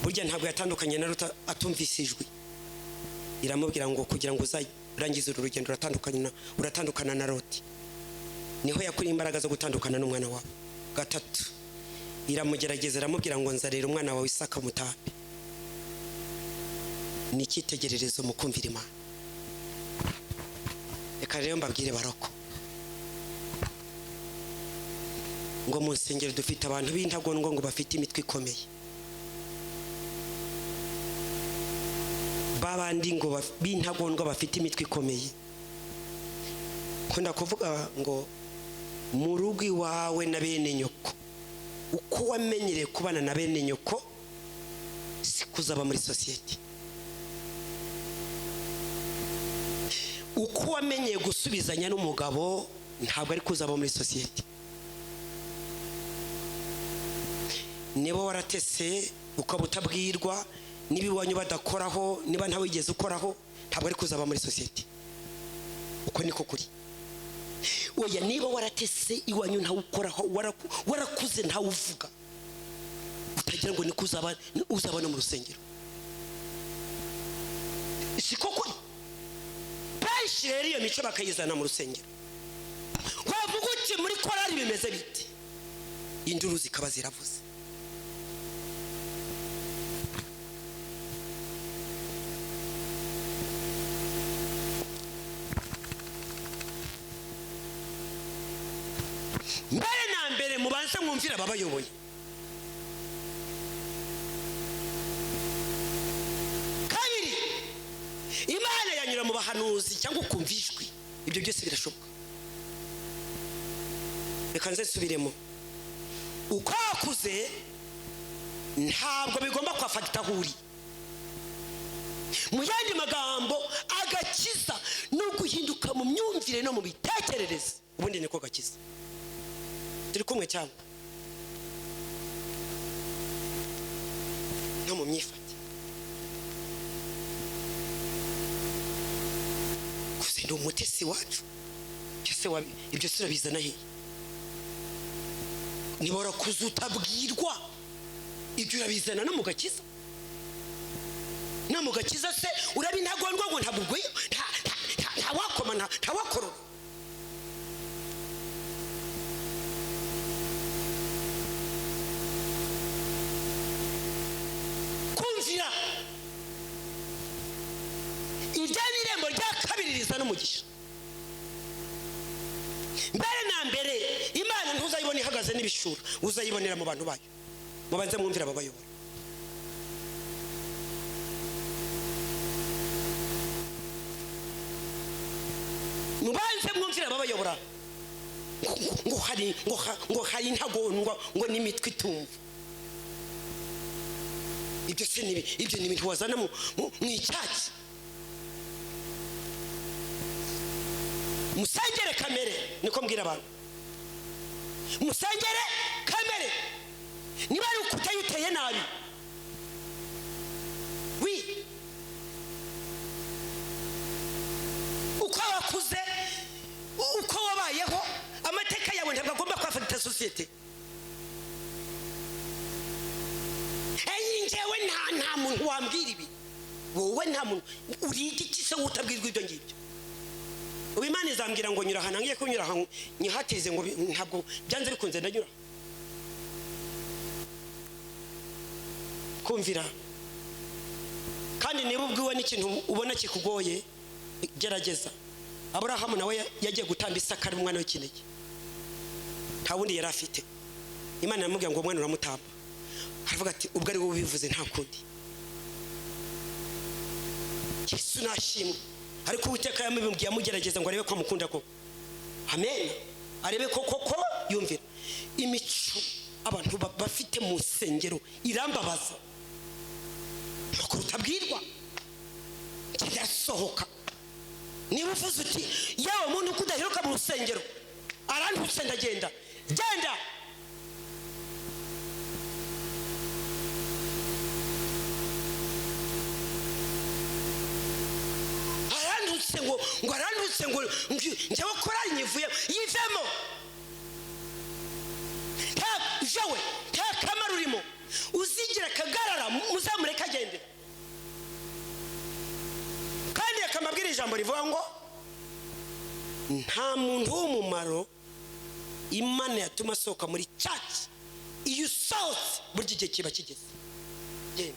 burya ntabwo yatandukanye na Loti atumvise ijwi iramubwira ngo kugira ngo uzarangize uru rugendo uratandukana na Loti niho yakuri imbaraga zo gutandukana n'umwana wawe gatatu iramugerageza iramubwira ngo nzarera umwana wawe Isaka mutabe ni icyitegererezo mu kumvira imana reka rero mbabwire baroko ngo mu nsengero dufite abantu b'intagondwa ngo bafite imitwe ikomeye babandi ngo b'intagondwa bafite imitwe ikomeye nkunda kuvuga ngo mu rugo iwawe na bene nyoko uko wamenyereye kubana na bene nyoko si kuzaba muri sosiyete uko wamenyeye gusubizanya n'umugabo ntabwo ari kuzaba muri sosiyete niba waratese ukaba utabwirwa niba iwanyu badakoraho niba ntawigeze ukoraho ntabwo ari kuzaba muri sosiyete uko niko kuri oya niba waratese iwanyu ntawukoraho warakuze ntawuvuga utagira ngo niko uzaba no mu rusengero siko kuri benshi rero iyo mico bakayizana mu rusengero wavuga uti muri korari bimeze biti induru zikaba ziravuze mbere na mbere mubanze mwumvira ababayoboye abahanuzi cyangwa ukumva ijwi, ibyo byose birashoboka. Reka nze nsubiremo. Uko wakuze ntabwo bigomba kwafata ahuri. Mu yandi magambo, agakiza no guhinduka mu myumvire no mu bitekerereze, ubundi niko gakiza. Turi kumwe cyangwa no mu myifatire. Kuze ndi umutesi wacu, ibyo se urabizana hehe? Niba warakuze utabwirwa, ibyo urabizana no mu gakiza. No mu gakiza se urabintagondwa ngo ntabugweyo, nta wakoma, nta wakorora. Kumvira irya ni irembo rya kabiri rizana umugisha. Mbere na mbere Imana ntuzayibona ihagaze n'ibishura, uzayibonera mu bantu bayo. Mubanze mwumvira ababayobora. Mubanze mwumvira ababayobora. Ngo hari intagondwa ngo n'imitwe itumva. Ibyo ni ibintu wazana mu icyatsi. Musengere kamere, niko mbwira abantu. Musengere kamere. Niba ari ukutayuteye nabi, uko wakuze, uko wabayeho, amateka yawe ntabwo agomba kwafata sosiyete. Njyewe nta muntu wambwira ibi. Wowe nta muntu uriga iki se utabwirwa ibyo ngibyo? Imana izambwira ngo nyura hano, ngiye kunyura hano nyihatize ngo ntabwo byanze bikunze ndanyura. Kumvira. Kandi niba ubwiwe n'ikintu ubona kikugoye, gerageza. Aburahamu nawe yagiye gutamba Isaka ari umwana w'ikinege, nta wundi yari afite. Imana yamubwiye ngo umwana uramutamba. Aravuga ati ubwo ari wowe ubivuze nta kundi. Yesu nashimwe. Ariko Uwiteka yamubwiye amugerageza ngo arebe ko amukunda ko. Amen. Arebe ko koko yumvira. Imico abantu bafite mu nsengero irambabaza. Nuko utabwirwa. Kirasohoka. Niba uvuze uti yawe muntu kudaheruka mu rusengero, arantutse ndagenda. Genda. Arandutse ngo njyewe korari nyivuye yivemo. Jewe nta kamaro urimo, uzigira kagarara muzamureka agende. Kandi akamabwira ijambo rivuga ngo nta muntu w'umumaro Imana yatuma asohoka muri church. Iyo usohotse burya igihe kiba kigeze. Genda.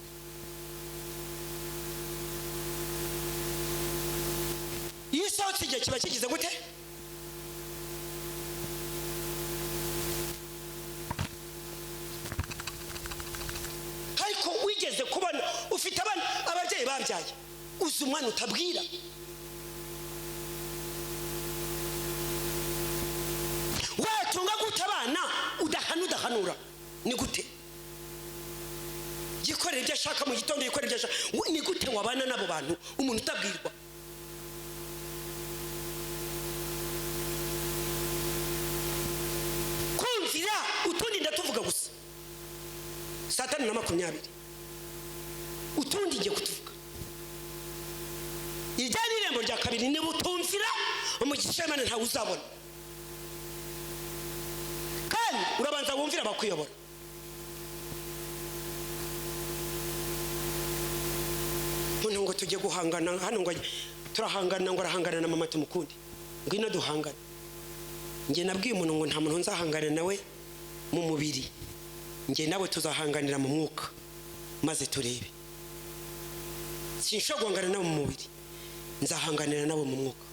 Iyo usohotse igihe kiba kigeze gute? Ariko wigeze kubona ufite abana ababyeyi babyaye, uzi umwana utabwira. Watunga gute abana udahanura? Ni gute? Gikorera ibyo ashaka mu gitondo, yikorera ibyo ashaka. Ni gute wabana n'abo bantu umuntu utabwirwa? Kumvira utundi ndatuvuga gusa. Satani na 20 utundi ngiye kutuvuga. Ijyana irembo rya kabiri ni butumvira umugisha Imana nta uzabona. Kandi urabanza wumvira bakuyobora. Muntu ngo tujye guhangana hano, ngo turahangana, ngo arahangana na mama tumukundi. Ngwino duhangana. Nge nabwiye umuntu ngo nta muntu nzahangana nawe mu mubiri. Nge nawe tuzahanganira mu mwuka maze turebe. Sinshobora guhangana nawe mu mubiri, nzahanganira nawe mu mwuka.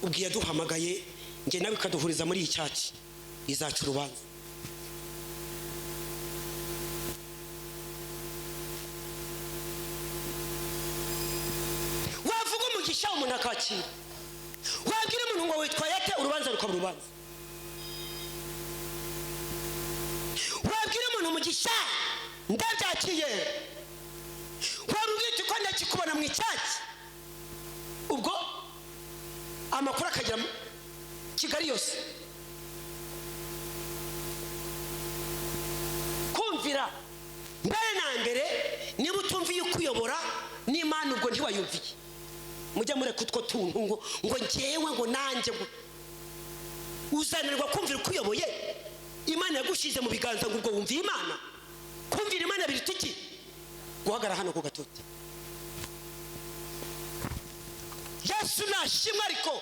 Ubwiye duhamagaye nge nawe kaduhuriza muri icyaci izacu urubanza. umugisha umuntu akakira. Wabwira umuntu ngo witwa yate urubanza rukaba urubanza. Wabwira umuntu umugisha ndabyakiye. Wabwira ko ndakikubona mu icyatsi. Ubwo amakuru akajya Kigali yose. Kumvira mbere na mbere niba utumviye ukuyobora n'Imana ubwo ntiwayumviye. Mujya mureka utwo tuntu ngo ngewe ngo nanjye ngo uzanirwa kumvira ukuyoboye. Imana yagushize mu biganza ngo ubwo wumviye Imana. Kumvira Imana biruta iki? Guhagara hano ku gatuti. Yesu nashimwe ariko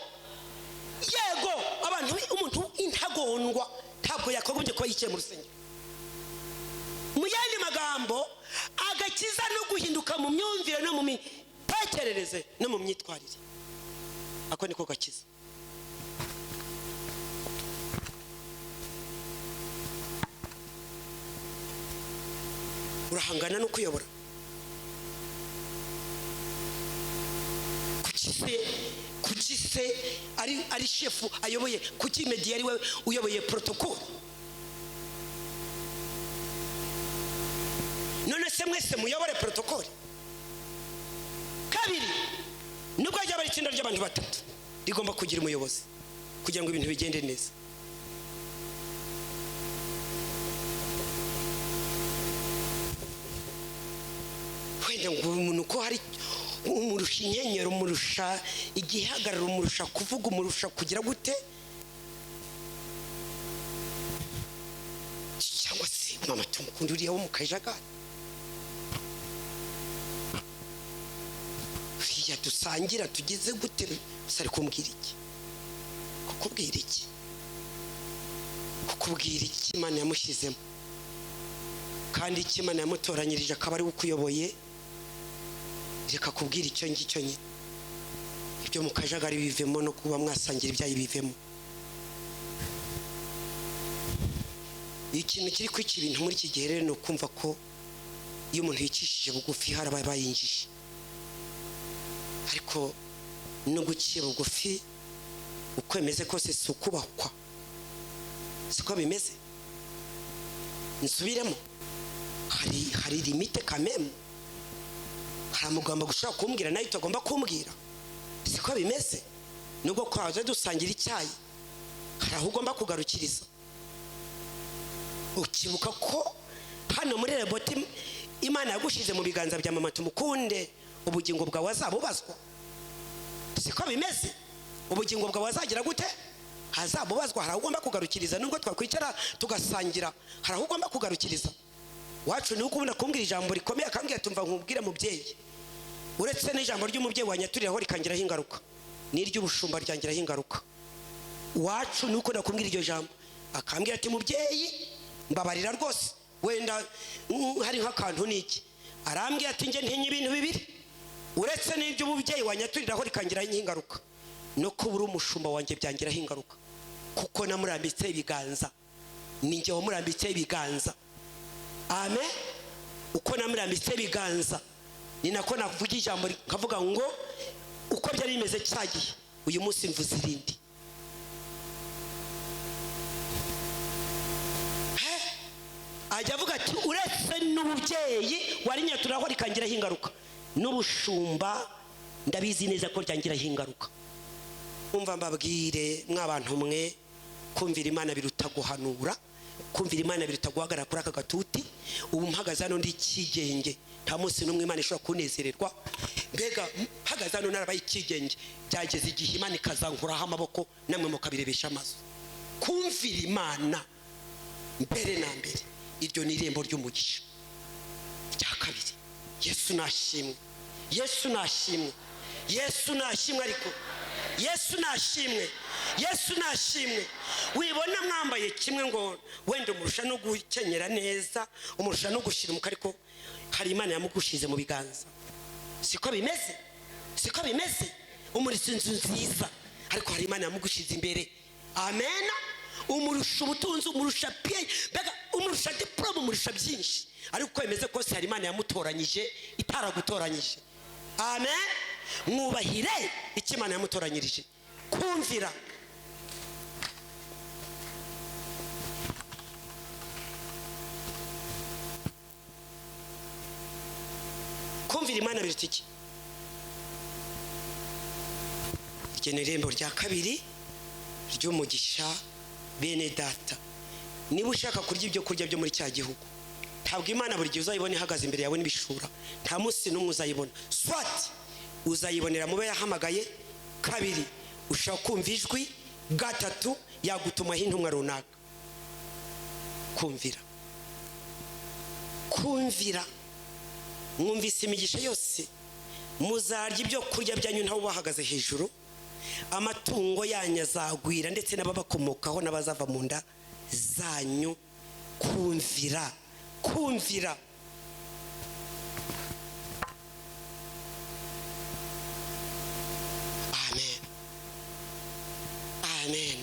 yego abantu umuntu intagondwa ntabwo yakogombye kuba yicaye mu rusengero. Mu yandi magambo agakiza no guhinduka mu myumvire no mu mitekerereze no mu myitwarire. Ako niko gakiza. Urahangana no kuyobora. Kukise ari shefu ayoboye kuki media ari we uyoboye protocol. None se mwese muyobore protocol. Kabiri nubwo ajya bari itsinda ry'abantu batatu rigomba kugira umuyobozi kugira ngo ibintu bigende neza. Wenda ngo umuntu ko hari umurusha inyenyero, umurusha igihagararo, umurusha kuvuga, umurusha kugira gute, cyangwa se mama tumukunduriye wo mu kajagari. Uriya dusangira tugize gute sari kumbwira iki? Kukubwira iki? Kukubwira iki Imana yamushyizemo kandi iki Imana yamutoranyirije akaba ari ukuyoboye. Reka kubwira icyo ngicyo nyine. Ibyo mu kajagari bivemo no kuba mwasangira ibyayi bivemo. Ikintu kiri kwica ibintu muri iki gihe rero no kumva ko iyo umuntu yicishije bugufi harabaye bayinjije. Ariko no gucira bugufi ukwemeze kose si ukubahwa. Siko bimeze. Nsubiremo. Hari limite kameme. Haramugamba gushaka kumbwira nayo utagomba kumbwira. Siko bimeze. Nubwo kwaje dusangira icyayi hari aho ugomba kugarukiriza. Ukibuka ko hano muri REHOBOTH Imana yagushize mu biganza bya mama tumukunde ubugingo bwawe azabubazwa. Siko bimeze. Ubugingo bwawe azagira gute? Hazabubazwa. Hari aho ugomba kugarukiriza. Nubwo twakwicara tugasangira hari aho ugomba kugarukiriza. Wacu ni ukubona kumbwira ijambo rikomeye akambwira tumva nkubwire mubyeyi. Uretse n'ijambo ry'umubyeyi wanyaturiraho rikangiraho ingaruka. N'iry'ubushumba ryangiraho ingaruka. Wacu ni uko nakumbwira iryo jambo akambwira ati mubyeyi mbabarira rwose wenda hari nk'akantu niki. Arambwira ati nge ntinye ibintu bibiri. Uretse n'iry'umubyeyi wanyaturiraho rikangiraho ingaruka no kubura umushumba wanjye byangiraho ingaruka. Kuko namurambitse ibiganza. Ninjye wamurambitse ibiganza. Amen. Uko namurambitse ibiganza ni nako navuga ijambo nkavuga ngo uko byari bimeze cyagiye uyu munsi mvuze irindi. Ajya avuga ati uretse n'umubyeyi wari nyaturaho rikangiraho ingaruka n'ubushumba ndabizi neza ko ryangiraho ingaruka. Umva mbabwire mwabantu mwe kumvira Imana biruta guhanura. Kumvira Imana biruta guhagarara kuri aka gatuti. Ubu mpagaze hano ndi ikigenge nta munsi n'umwe Imana ishobora kunezererwa. Mbega mpagaze hano narabaye ikigenge byageze igihe Imana ikazankuraho amaboko namwe mukabirebesha amaso. Kumvira Imana mbere na mbere iryo ni irembo ry'umugisha. Cya kabiri Yesu nashimwe. Yesu nashimwe. Yesu nashimwe ariko Yesu nashimwe. Yesu nashimwe. Wibona mwambaye kimwe ngo wenda umurusha no gukenyera neza umurusha no gushira ariko hari Imana yamugushize mu biganza. Siko bimeze. Siko bimeze. Umurisa inzu nziza ariko hari Imana yamugushize imbere. Amen. Umurusha ubutunzi umurusha pie bega umurusha diploma umurusha byinshi ariko kwemeze kose hari Imana yamutoranyije itaragutoranyije. Amen. mwubahire icyo Imana yamutoranyirije. Kumvira. Kumvira Imana biruta iki? Iryo ni irembo rya kabiri ry'umugisha. Bene data, niba ushaka kurya ibyo kurya byo muri cya gihugu, ntabwo Imana buri gihe uzayibona ihagaze imbere yawe n'ibishura. Nta munsi n'umwe uzayibona. Swat uzayibonera mube yahamagaye. Kabiri, ushaka kumva ijwi. Gatatu, yagutumaho intumwa runaka. Kumvira. Kumvira. Mwumvise imigisha yose, muzarya ibyo kurya byanyu ntawe bahagaze hejuru. Amatungo yanyu azagwira ndetse n'ababakomokaho n'abazava mu nda zanyu. Kumvira. Kumvira. Amen. Amen.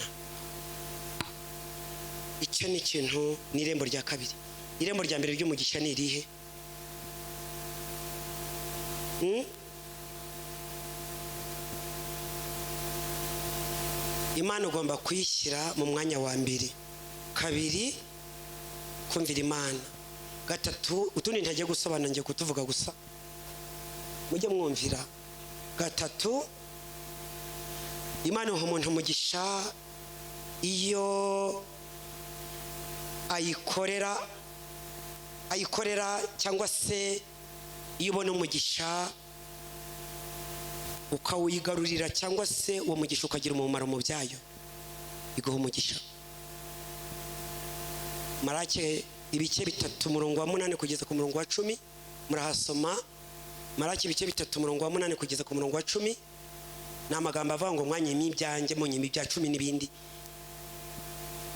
Icyo ni ikintu, ni irembo rya kabiri. Irembo rya mbere ry'umugisha ni irihe? Imana ugomba kuyishyira mu mwanya wa mbere. Kabiri, kumvira Imana. Gatatu, utundi ntagiye gusobanura, ngiye kutuvuga gusa, mujye mwumvira. Gatatu, Imana iha umuntu umugisha iyo ayikorera cyangwa se iyo ubona umugisha ukawuyigarurira cyangwa se uwo mugisha ukagira umumaro mu byayo, iguha umugisha. Marake ibice 3 umurongo wa 8 kugeza ku murongo wa 10 murahasoma. Marake ibice 3 umurongo wa 8 kugeza ku murongo wa 10 n'amagambo avuga ngo mwanyimi ibyanjye munyimi ibya 10 n'ibindi.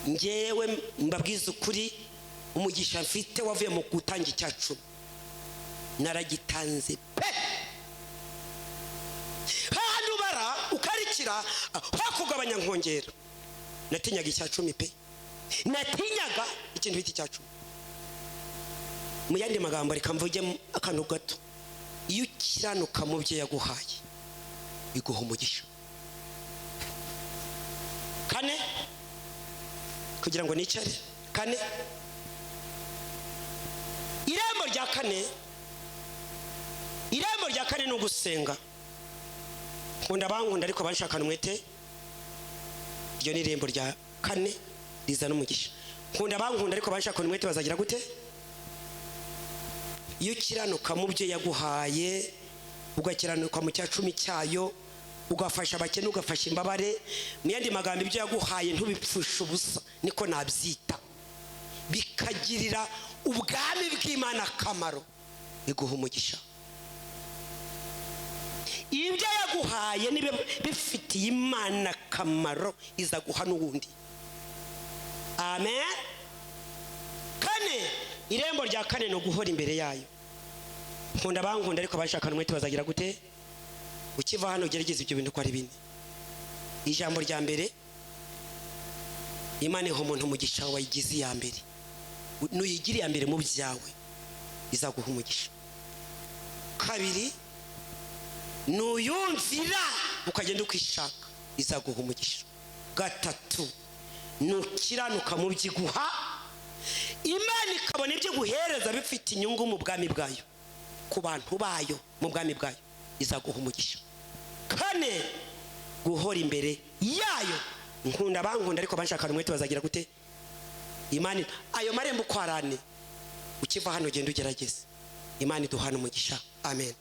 Ngewe mbabwiza ukuri, umugisha mfite wavuye mu gutanga icyacu naragitanze pe. Handi ubara ukarikira hakugabanya nkongera. Natinyaga icyacu pe. Natinyaga ikintu bita icyacu. Mu yandi magambo reka mvuge akantu gato. Iyo ukiranuka mu byo yaguhaye, iguha umugisha. Kane, kugira ngo nicare. Kane, irembo rya kane ni ugusenga. Nkunda bankunda ariko banshakana umwete. Iryo ni irembo rya kane rizana umugisha. Nkunda bankunda ariko banshakana umwete bazagira gute? Iyo ukiranuka mu byo yaguhaye, ugakiranuka mu cya 10 cyayo, ugafasha abakene, ugafasha imbabare, mu yandi magambo ibyo yaguhaye ntubipfusha ubusa, niko nabyita, bikagirira ubwami bw'Imana akamaro, iguha umugisha. Ibyo yaguhaye nibe bifitiye Imana akamaro, izaguha n'ubundi. Amen. Kane, irembo rya kane no guhora imbere yayo. Nkunda bankunda ariko bashakana umwete bazagira gute? Ukiva hano ugerageza ibyo bintu ko ari bine. Ijambo rya mbere, Imana iha umuntu umugisha wayigize ya mbere. Nuyigiri ya mbere mu byawe, izaguha umugisha. Kabiri, nuyumvira ukagenda ukishaka, izaguha umugisha. Gatatu, nukiranuka mu byiguha, Imana ikabona ibyo guhereza bifite inyungu mu bwami bwayo, ku bantu bayo mu bwami bwayo, izaguha umugisha. Kane, guhora imbere yayo. Nkunda bankunda ariko banshakana umwete bazagira gute? Imana ayo marembo kwarane, ukiva hano genda ugerageze. Imana iduhana umugisha. Amen.